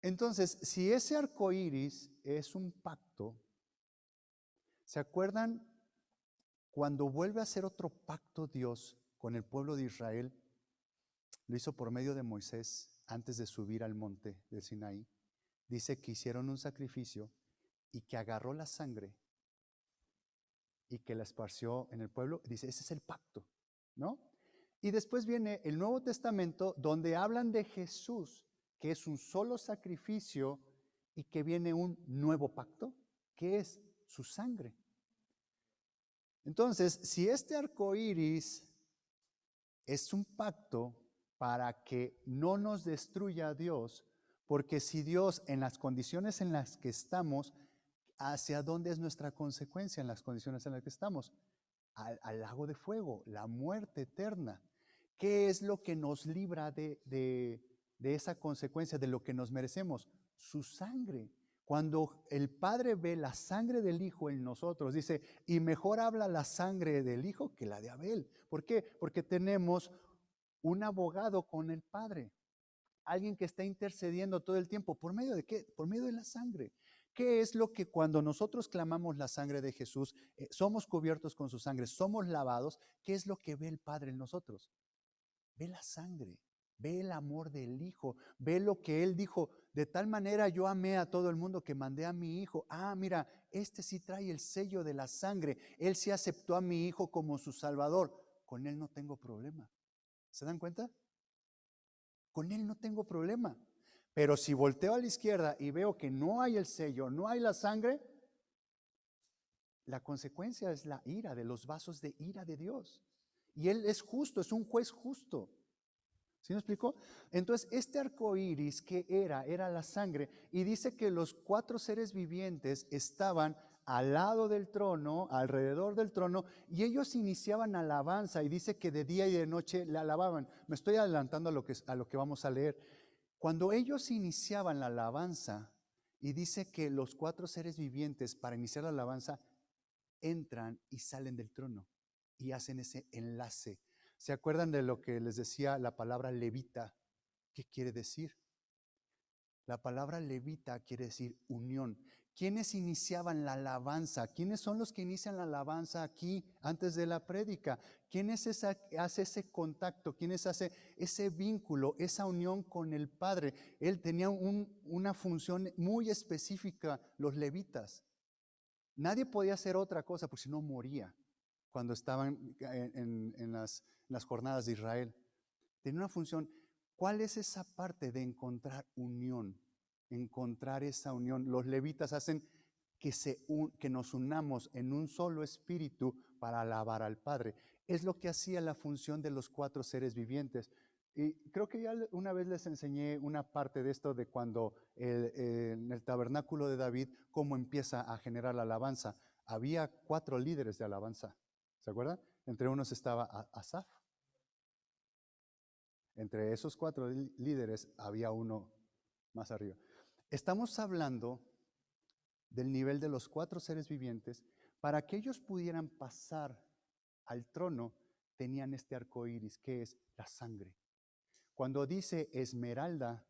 Entonces, si ese arco iris es un pacto, ¿se acuerdan cuando vuelve a hacer otro pacto Dios con el pueblo de Israel? Lo hizo por medio de Moisés antes de subir al monte del Sinaí. Dice que hicieron un sacrificio y que agarró la sangre y que la esparció en el pueblo. Dice, ese es el pacto, ¿no? Y después viene el Nuevo Testamento donde hablan de Jesús, que es un solo sacrificio y que viene un nuevo pacto, que es su sangre. Entonces, si este arco iris es un pacto para que no nos destruya Dios, porque si Dios en las condiciones en las que estamos, ¿hacia dónde es nuestra consecuencia en las condiciones en las que estamos? Al lago de fuego, la muerte eterna. ¿Qué es lo que nos libra de esa consecuencia, de lo que nos merecemos? Su sangre. Cuando el Padre ve la sangre del Hijo en nosotros, dice, y mejor habla la sangre del Hijo que la de Abel. ¿Por qué? Porque tenemos un abogado con el Padre. Alguien que está intercediendo todo el tiempo. ¿Por medio de qué? Por medio de la sangre. ¿Qué es lo que cuando nosotros clamamos la sangre de Jesús, somos cubiertos con su sangre, somos lavados? ¿Qué es lo que ve el Padre en nosotros? Ve la sangre, ve el amor del Hijo, ve lo que Él dijo, de tal manera yo amé a todo el mundo que mandé a mi Hijo. Ah, mira, este sí trae el sello de la sangre, Él sí aceptó a mi Hijo como su Salvador, con Él no tengo problema. ¿Se dan cuenta? Con Él no tengo problema. Pero si volteo a la izquierda y veo que no hay el sello, no hay la sangre, la consecuencia es la ira, de los vasos de ira de Dios. Y Él es justo, es un juez justo. ¿Sí me explicó? Entonces, este arco iris que era la sangre, y dice que los 4 seres vivientes estaban al lado del trono, alrededor del trono, y ellos iniciaban alabanza, y dice que de día y de noche le alababan. Me estoy adelantando a lo que vamos a leer. Cuando ellos iniciaban la alabanza, y dice que los 4 seres vivientes para iniciar la alabanza entran y salen del trono y hacen ese enlace. ¿Se acuerdan de lo que les decía la palabra levita? ¿Qué quiere decir? La palabra levita quiere decir unión. ¿Quiénes iniciaban la alabanza? ¿Quiénes son los que inician la alabanza aquí antes de la prédica? ¿Quién hace ese contacto? ¿Quién hace ese vínculo, esa unión con el Padre? Él tenía una función muy específica, los levitas. Nadie podía hacer otra cosa porque si no moría cuando estaban en las jornadas de Israel. Tenía una función. ¿Cuál es esa parte de encontrar unión? Encontrar esa unión. Los levitas hacen que nos unamos en un solo espíritu para alabar al Padre. Es lo que hacía la función de los 4 seres vivientes. Y creo que ya una vez les enseñé una parte de esto de cuando en el tabernáculo de David, cómo empieza a generar la alabanza. Había 4 líderes de alabanza, ¿se acuerdan? Entre unos estaba Asaf. Entre esos 4 líderes había uno más arriba. Estamos hablando del nivel de los 4 seres vivientes. Para que ellos pudieran pasar al trono, tenían este arco iris, que es la sangre. Cuando dice esmeralda,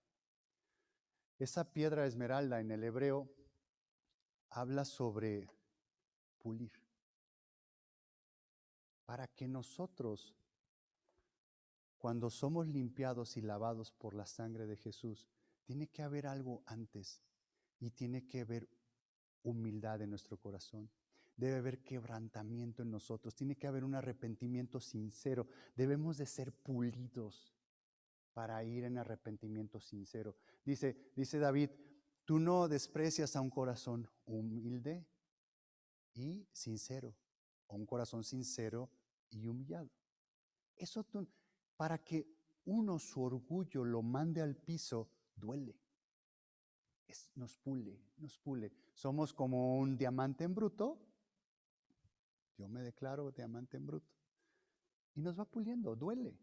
esa piedra esmeralda en el hebreo habla sobre pulir. Para que nosotros, cuando somos limpiados y lavados por la sangre de Jesús, tiene que haber algo antes y tiene que haber humildad en nuestro corazón. Debe haber quebrantamiento en nosotros, tiene que haber un arrepentimiento sincero. Debemos de ser pulidos para ir en arrepentimiento sincero. Dice David, tú no desprecias a un corazón humilde y sincero, o un corazón sincero y humillado. Eso para que uno su orgullo lo mande al piso, duele. Nos pule, nos pule. Somos como un diamante en bruto. Yo me declaro diamante en bruto. Y nos va puliendo, duele.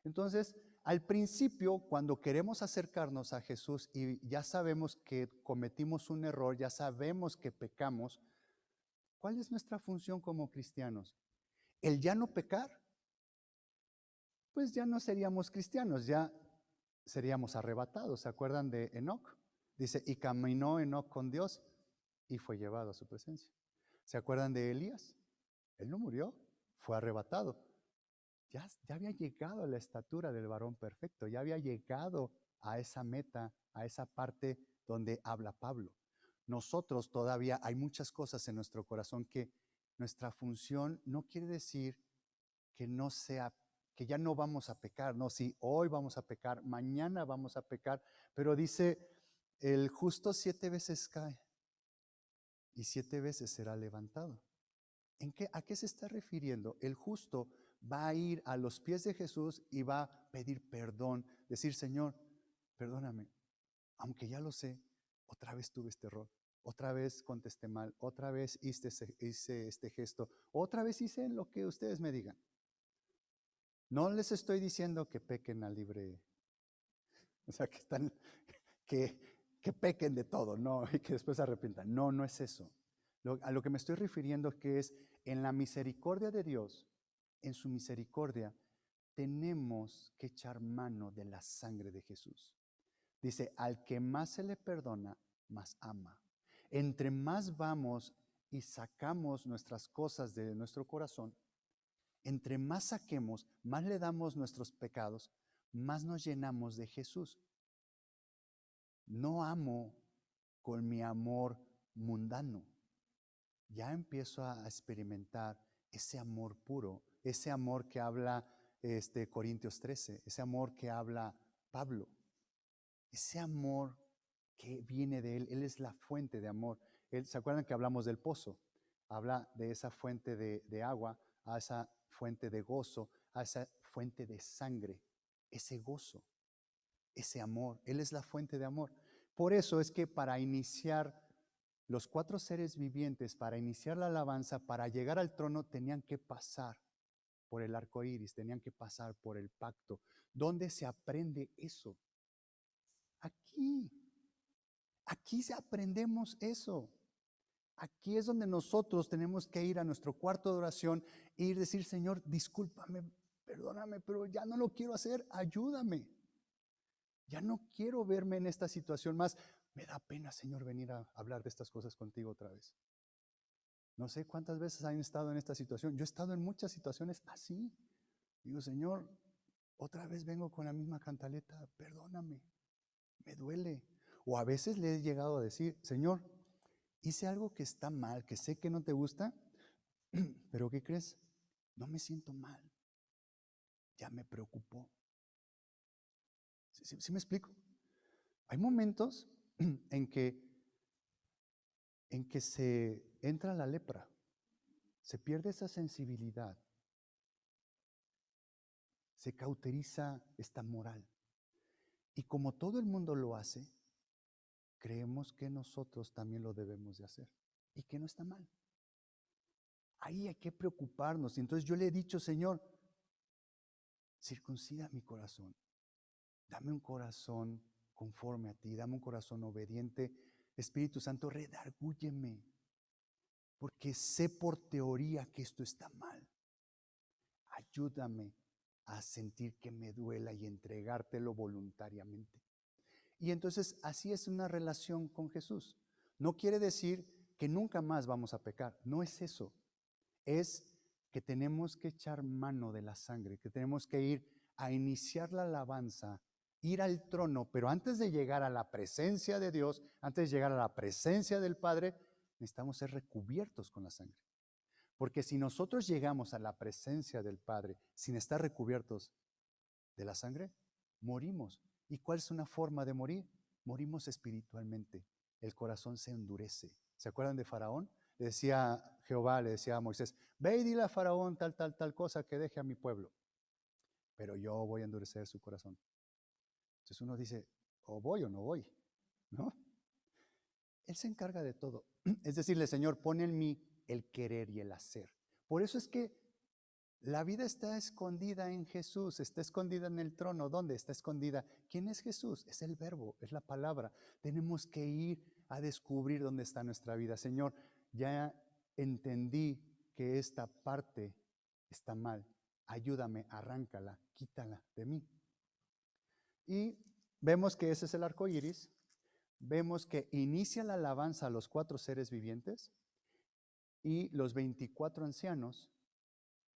Entonces, al principio, cuando queremos acercarnos a Jesús y ya sabemos que cometimos un error, ya sabemos que pecamos, ¿cuál es nuestra función como cristianos? ¿El ya no pecar? Pues ya no seríamos cristianos, ya seríamos arrebatados. ¿Se acuerdan de Enoc? Dice, y caminó Enoc con Dios y fue llevado a su presencia. ¿Se acuerdan de Elías? Él no murió, fue arrebatado. Ya había llegado a la estatura del varón perfecto, ya había llegado a esa meta, a esa parte donde habla Pablo. Nosotros todavía hay muchas cosas en nuestro corazón que nuestra función no quiere decir que no sea, que ya no vamos a pecar, no, sí, hoy vamos a pecar, mañana vamos a pecar, pero dice, el justo 7 veces cae y 7 veces será levantado. ¿A qué se está refiriendo? El justo va a ir a los pies de Jesús y va a pedir perdón, decir, Señor, perdóname, aunque ya lo sé, otra vez tuve este error, otra vez contesté mal, otra vez hice este gesto, otra vez hice lo que ustedes me digan. No les estoy diciendo que pequen a libre, o sea, que pequen de todo, no, y que después se arrepientan. No, no es eso. A lo que me estoy refiriendo es que es en la misericordia de Dios, en su misericordia, tenemos que echar mano de la sangre de Jesús. Dice, al que más se le perdona, más ama. Entre más vamos y sacamos nuestras cosas de nuestro corazón, entre más saquemos, más le damos nuestros pecados, más nos llenamos de Jesús. No amo con mi amor mundano. Ya empiezo a experimentar ese amor puro, ese amor que habla Corintios 13, ese amor que habla Pablo, ese amor que viene de Él. Él es la fuente de amor. ¿Se acuerdan que hablamos del pozo? Habla de esa fuente de agua, a esa fuente de gozo, a esa fuente de sangre, ese gozo, ese amor. Él es la fuente de amor. Por eso es que para iniciar los 4 seres vivientes, para iniciar la alabanza, para llegar al trono, tenían que pasar por el arco iris, tenían que pasar por el pacto. ¿Dónde se aprende eso? Aquí aprendemos eso. Aquí es donde nosotros tenemos que ir a nuestro cuarto de oración e ir a decir, Señor, discúlpame, perdóname, pero ya no lo quiero hacer, ayúdame. Ya no quiero verme en esta situación más. Me da pena, Señor, venir a hablar de estas cosas contigo otra vez. No sé cuántas veces han estado en esta situación. Yo he estado en muchas situaciones así. Digo, Señor, otra vez vengo con la misma cantaleta, perdóname, me duele. O a veces le he llegado a decir, Señor, hice algo que está mal, que sé que no te gusta, pero ¿qué crees? No me siento mal. Ya me preocupó. ¿Sí me explico? Hay momentos en que se entra la lepra, se pierde esa sensibilidad, se cauteriza esta moral. Y como todo el mundo lo hace, creemos que nosotros también lo debemos de hacer y que no está mal. Ahí hay que preocuparnos. Y entonces yo le he dicho, Señor, circuncida mi corazón. Dame un corazón conforme a ti, dame un corazón obediente. Espíritu Santo, redargúyeme, porque sé por teoría que esto está mal. Ayúdame a sentir que me duela y entregártelo voluntariamente. Y entonces así es una relación con Jesús. No quiere decir que nunca más vamos a pecar, no es eso. Es que tenemos que echar mano de la sangre, que tenemos que ir a iniciar la alabanza, ir al trono, pero antes de llegar a la presencia de Dios, antes de llegar a la presencia del Padre, necesitamos ser recubiertos con la sangre. Porque si nosotros llegamos a la presencia del Padre sin estar recubiertos de la sangre, morimos. ¿Y cuál es una forma de morir? Morimos espiritualmente. El corazón se endurece. ¿Se acuerdan de Faraón? Le decía Jehová, le decía a Moisés, ve y dile a Faraón tal cosa que deje a mi pueblo. Pero yo voy a endurecer su corazón. Entonces uno dice, o voy o no voy, ¿no? Él se encarga de todo. Es decirle, Señor, pon en mí el querer y el hacer. Por eso es que la vida está escondida en Jesús, está escondida en el trono. ¿Dónde está escondida? ¿Quién es Jesús? Es el verbo, es la palabra. Tenemos que ir a descubrir dónde está nuestra vida. Señor, ya entendí que esta parte está mal. Ayúdame, arráncala, quítala de mí. Y vemos que ese es el arco iris. Vemos que inicia la alabanza a los 4 seres vivientes y los 24 ancianos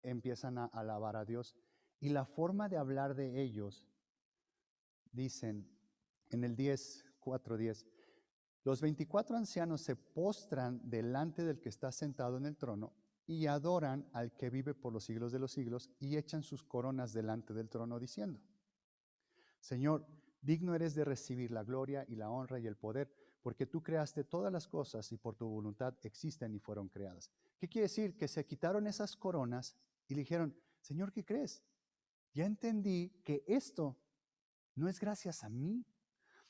empiezan a alabar a Dios. Y la forma de hablar de ellos, dicen en el 4:10, los 24 ancianos se postran delante del que está sentado en el trono y adoran al que vive por los siglos de los siglos y echan sus coronas delante del trono diciendo, Señor, digno eres de recibir la gloria y la honra y el poder, porque tú creaste todas las cosas y por tu voluntad existen y fueron creadas. ¿Qué quiere decir? Que se quitaron esas coronas y le dijeron, Señor, ¿qué crees? Ya entendí que esto no es gracias a mí.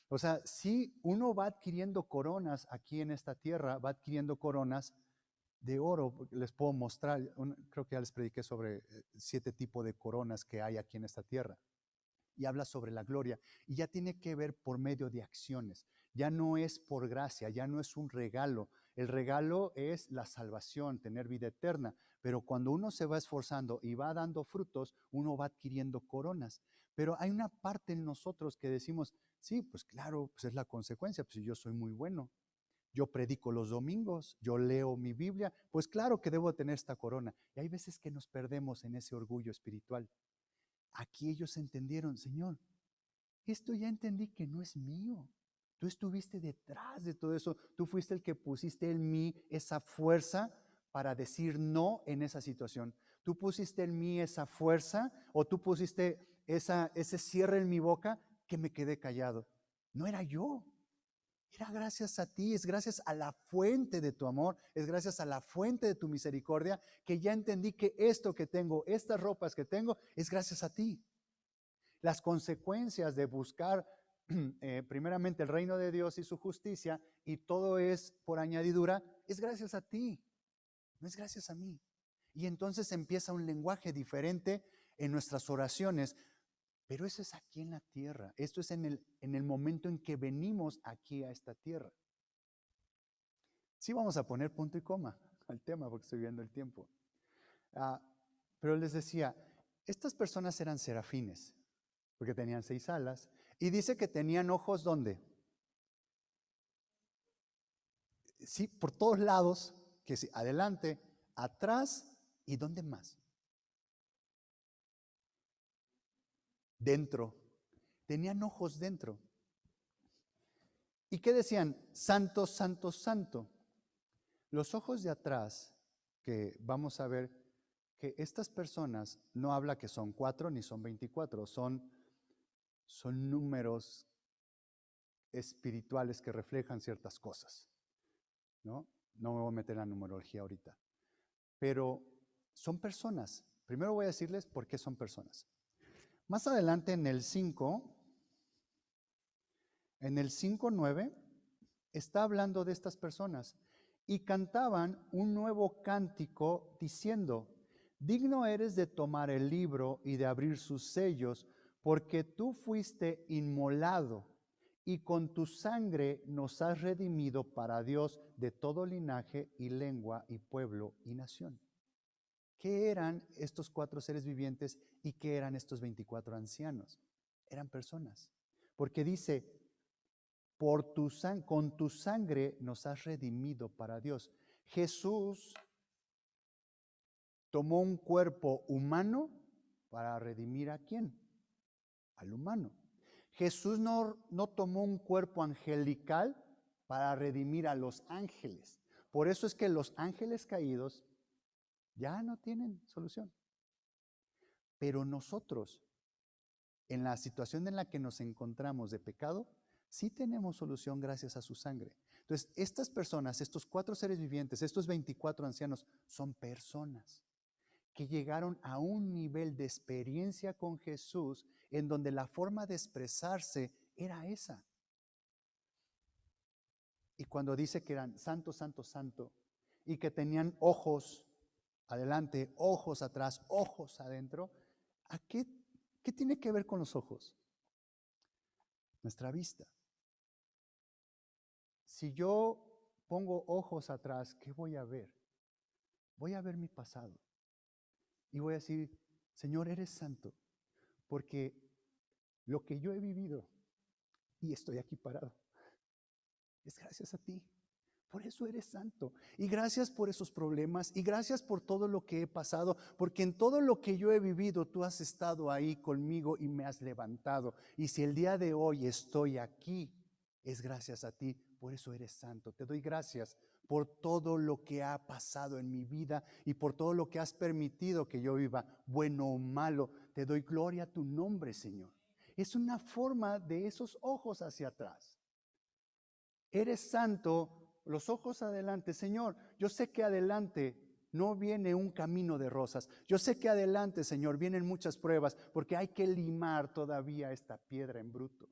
O sea, si uno va adquiriendo coronas aquí en esta tierra, va adquiriendo coronas de oro, les puedo mostrar, creo que ya les prediqué sobre 7 tipos de coronas que hay aquí en esta tierra. Y habla sobre la gloria, y ya tiene que ver por medio de acciones, ya no es por gracia, ya no es un regalo. El regalo es la salvación, tener vida eterna, pero cuando uno se va esforzando y va dando frutos, uno va adquiriendo coronas. Pero hay una parte en nosotros que decimos, sí, pues claro, pues es la consecuencia, pues yo soy muy bueno, yo predico los domingos, yo leo mi Biblia, pues claro que debo tener esta corona. Y hay veces que nos perdemos en ese orgullo espiritual. Aquí ellos entendieron, Señor, esto ya entendí que no es mío. Tú estuviste detrás de todo eso. Tú fuiste el que pusiste en mí esa fuerza para decir no en esa situación. Tú pusiste en mí esa fuerza o tú pusiste ese cierre en mi boca que me quedé callado. No era yo. Era gracias a ti, es gracias a la fuente de tu amor, es gracias a la fuente de tu misericordia que ya entendí que esto que tengo, estas ropas que tengo, es gracias a ti. Las consecuencias de buscar primeramente el reino de Dios y su justicia y todo es por añadidura, es gracias a ti, no es gracias a mí. Y entonces empieza un lenguaje diferente en nuestras oraciones. Pero eso es aquí en la tierra. Esto es en el momento en que venimos aquí a esta tierra. Sí vamos a poner punto y coma al tema porque estoy viendo el tiempo. Pero les decía, estas personas eran serafines porque tenían 6 alas. Y dice que tenían ojos, ¿dónde? Sí, por todos lados, que sí, adelante, atrás y ¿dónde más? Dentro. Tenían ojos dentro. ¿Y qué decían? Santo, santo, santo. Los ojos de atrás, que vamos a ver que estas personas no habla que son 4 ni son 24, son son números espirituales que reflejan ciertas cosas, ¿no? No me voy a meter en la numerología ahorita, pero son personas. Primero voy a decirles por qué son personas. Más adelante en el 5:9, está hablando de estas personas. Y cantaban un nuevo cántico diciendo: digno eres de tomar el libro y de abrir sus sellos, porque tú fuiste inmolado y con tu sangre nos has redimido para Dios de todo linaje y lengua y pueblo y nación. ¿Qué eran estos 4 seres vivientes y qué eran estos 24 ancianos? Eran personas. Porque dice: con tu sangre nos has redimido para Dios. Jesús tomó un cuerpo humano para redimir ¿a quién? Al humano. Jesús no tomó un cuerpo angelical para redimir a los ángeles. Por eso es que los ángeles caídos ya no tienen solución. Pero nosotros, en la situación en la que nos encontramos de pecado, sí tenemos solución gracias a su sangre. Entonces, estas personas, estos 4 seres vivientes, estos 24 ancianos, son personas que llegaron a un nivel de experiencia con Jesús en donde la forma de expresarse era esa. Y cuando dice que eran santo, santo, santo, y que tenían ojos adelante, ojos atrás, ojos adentro, ¿a qué tiene que ver con los ojos? Nuestra vista. Si yo pongo ojos atrás, ¿qué voy a ver? Voy a ver mi pasado. Y voy a decir: Señor, eres santo, porque lo que yo he vivido y estoy aquí parado es gracias a ti. Por eso eres santo. Y gracias por esos problemas y gracias por todo lo que he pasado, porque en todo lo que yo he vivido tú has estado ahí conmigo y me has levantado. Y si el día de hoy estoy aquí, es gracias a ti. Por eso eres santo. Te doy gracias por todo lo que ha pasado en mi vida y por todo lo que has permitido que yo viva, bueno o malo. Te doy gloria a tu nombre, Señor. Es una forma de esos ojos hacia atrás. Eres santo, los ojos adelante. Señor, yo sé que adelante no viene un camino de rosas. Yo sé que adelante, Señor, vienen muchas pruebas porque hay que limar todavía esta piedra en bruto.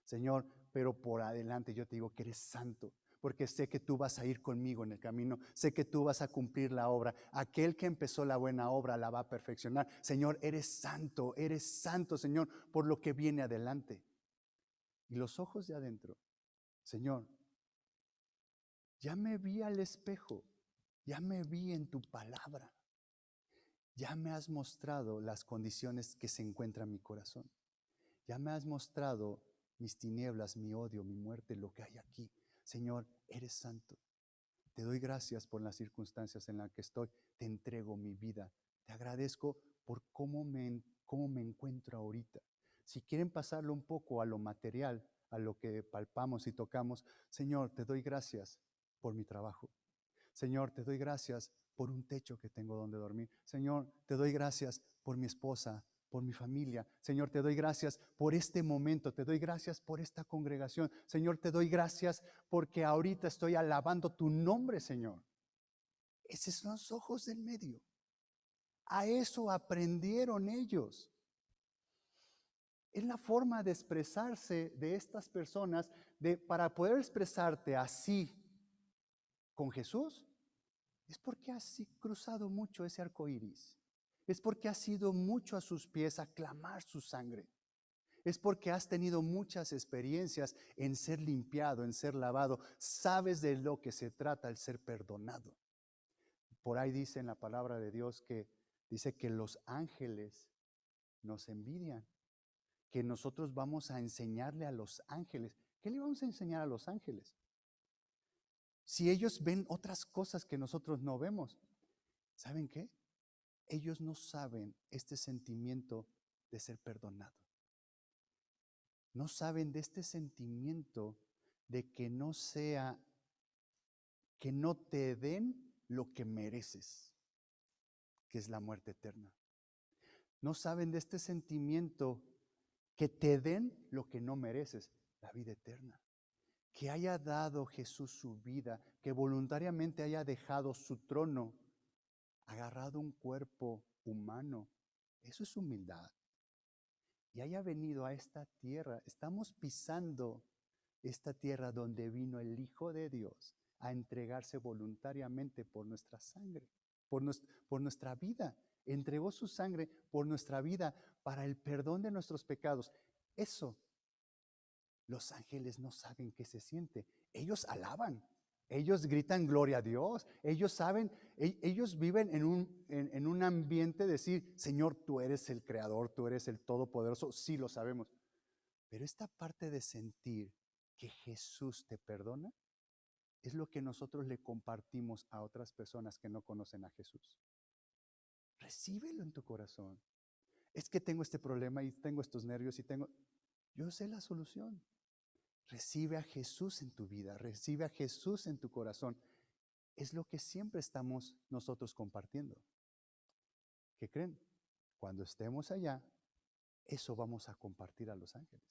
Señor, pero por adelante yo te digo que eres santo, porque sé que tú vas a ir conmigo en el camino, sé que tú vas a cumplir la obra. Aquel que empezó la buena obra la va a perfeccionar. Señor, eres santo, Señor, por lo que viene adelante. Y los ojos de adentro, Señor, ya me vi al espejo, ya me vi en tu palabra, ya me has mostrado las condiciones que se encuentran en mi corazón, ya me has mostrado mis tinieblas, mi odio, mi muerte, lo que hay aquí. Señor, eres santo. Te doy gracias por las circunstancias en las que estoy. Te entrego mi vida. Te agradezco por cómo me encuentro ahorita. Si quieren pasarlo un poco a lo material, a lo que palpamos y tocamos, Señor, te doy gracias por mi trabajo. Señor, te doy gracias por un techo que tengo donde dormir. Señor, te doy gracias por mi esposa, por mi familia. Señor, te doy gracias por este momento, te doy gracias por esta congregación. Señor, te doy gracias porque ahorita estoy alabando tu nombre, Señor. Esos son los ojos del medio. A eso aprendieron ellos. Es la forma de expresarse de estas personas, para poder expresarte así con Jesús, es porque has cruzado mucho ese arco iris. Es porque has ido mucho a sus pies a clamar su sangre. Es porque has tenido muchas experiencias en ser limpiado, en ser lavado. Sabes de lo que se trata el ser perdonado. Por ahí dice en la palabra de Dios dice que los ángeles nos envidian, que nosotros vamos a enseñarle a los ángeles. ¿Qué le vamos a enseñar a los ángeles? Si ellos ven otras cosas que nosotros no vemos, ¿saben qué? Ellos no saben este sentimiento de ser perdonado. No saben de este sentimiento de que no te den lo que mereces, que es la muerte eterna. No saben de este sentimiento que te den lo que no mereces, la vida eterna. Que haya dado Jesús su vida, que voluntariamente haya dejado su trono, agarrado un cuerpo humano. Eso es humildad. Y haya venido a esta tierra. Estamos pisando esta tierra donde vino el Hijo de Dios a entregarse voluntariamente por nuestra sangre, por nuestra vida. Entregó su sangre por nuestra vida para el perdón de nuestros pecados. Eso, los ángeles no saben qué se siente. Ellos alaban, ellos gritan gloria a Dios. Ellos saben, ellos viven en un ambiente de decir, Señor, tú eres el creador, tú eres el todopoderoso. Sí, lo sabemos. Pero esta parte de sentir que Jesús te perdona es lo que nosotros le compartimos a otras personas que no conocen a Jesús. Recíbelo en tu corazón. Es que tengo este problema y tengo estos nervios y tengo... Yo sé la solución. Recibe a Jesús en tu vida, recibe a Jesús en tu corazón. Es lo que siempre estamos nosotros compartiendo. ¿Qué creen? Cuando estemos allá, eso vamos a compartir a los ángeles.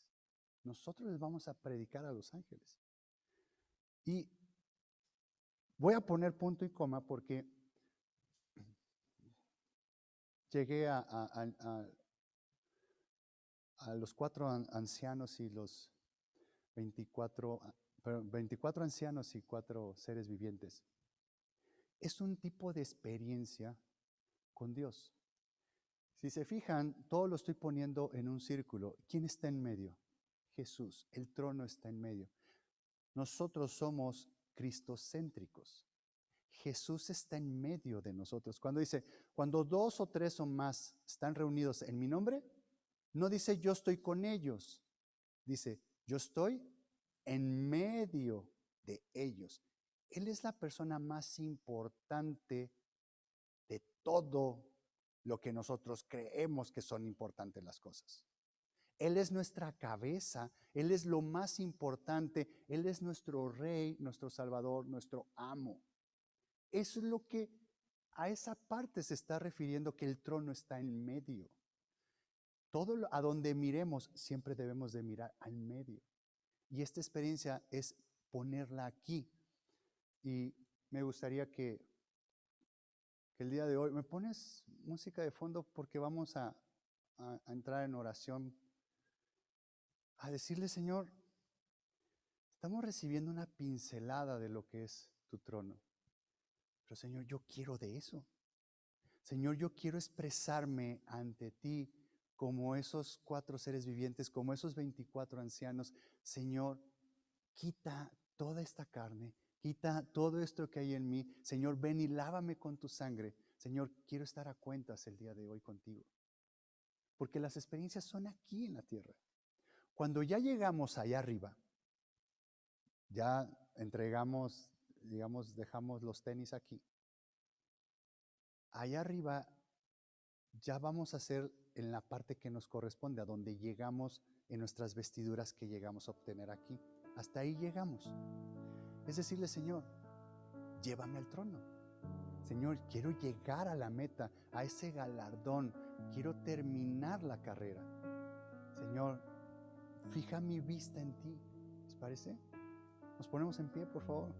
Nosotros les vamos a predicar a los ángeles. Y voy a poner punto y coma porque llegué a los 4 ancianos y los 24 ancianos y 4 seres vivientes. Es un tipo de experiencia con Dios. Si se fijan, todo lo estoy poniendo en un círculo. ¿Quién está en medio? Jesús. El trono está en medio. Nosotros somos cristocéntricos. Jesús está en medio de nosotros. Cuando dice, cuando 2 o 3 o más están reunidos en mi nombre, no dice yo estoy con ellos. Dice, yo estoy en medio de ellos. Él es la persona más importante de todo lo que nosotros creemos que son importantes las cosas. Él es nuestra cabeza, Él es lo más importante, Él es nuestro Rey, nuestro Salvador, nuestro amo. Eso es lo que a esa parte se está refiriendo, que el trono está en medio. Todo a donde miremos, siempre debemos de mirar al medio. Y esta experiencia es ponerla aquí. Y me gustaría que el día de hoy, ¿me pones música de fondo? Porque vamos a entrar en oración, a decirle, Señor, estamos recibiendo una pincelada de lo que es tu trono. Pero Señor, yo quiero de eso. Señor, yo quiero expresarme ante ti como esos 4 seres vivientes, como esos 24 ancianos. Señor, quita toda esta carne, quita todo esto que hay en mí. Señor, ven y lávame con tu sangre. Señor, quiero estar a cuentas el día de hoy contigo. Porque las experiencias son aquí en la tierra. Cuando ya llegamos allá arriba, ya entregamos, digamos, dejamos los tenis aquí. Allá arriba ya vamos a hacer en la parte que nos corresponde, a donde llegamos en nuestras vestiduras que llegamos a obtener aquí. Hasta ahí llegamos. Es decirle, Señor, llévame al trono. Señor, quiero llegar a la meta, a ese galardón. Quiero terminar la carrera. Señor, fija mi vista en ti. ¿Les parece? Nos ponemos en pie, por favor.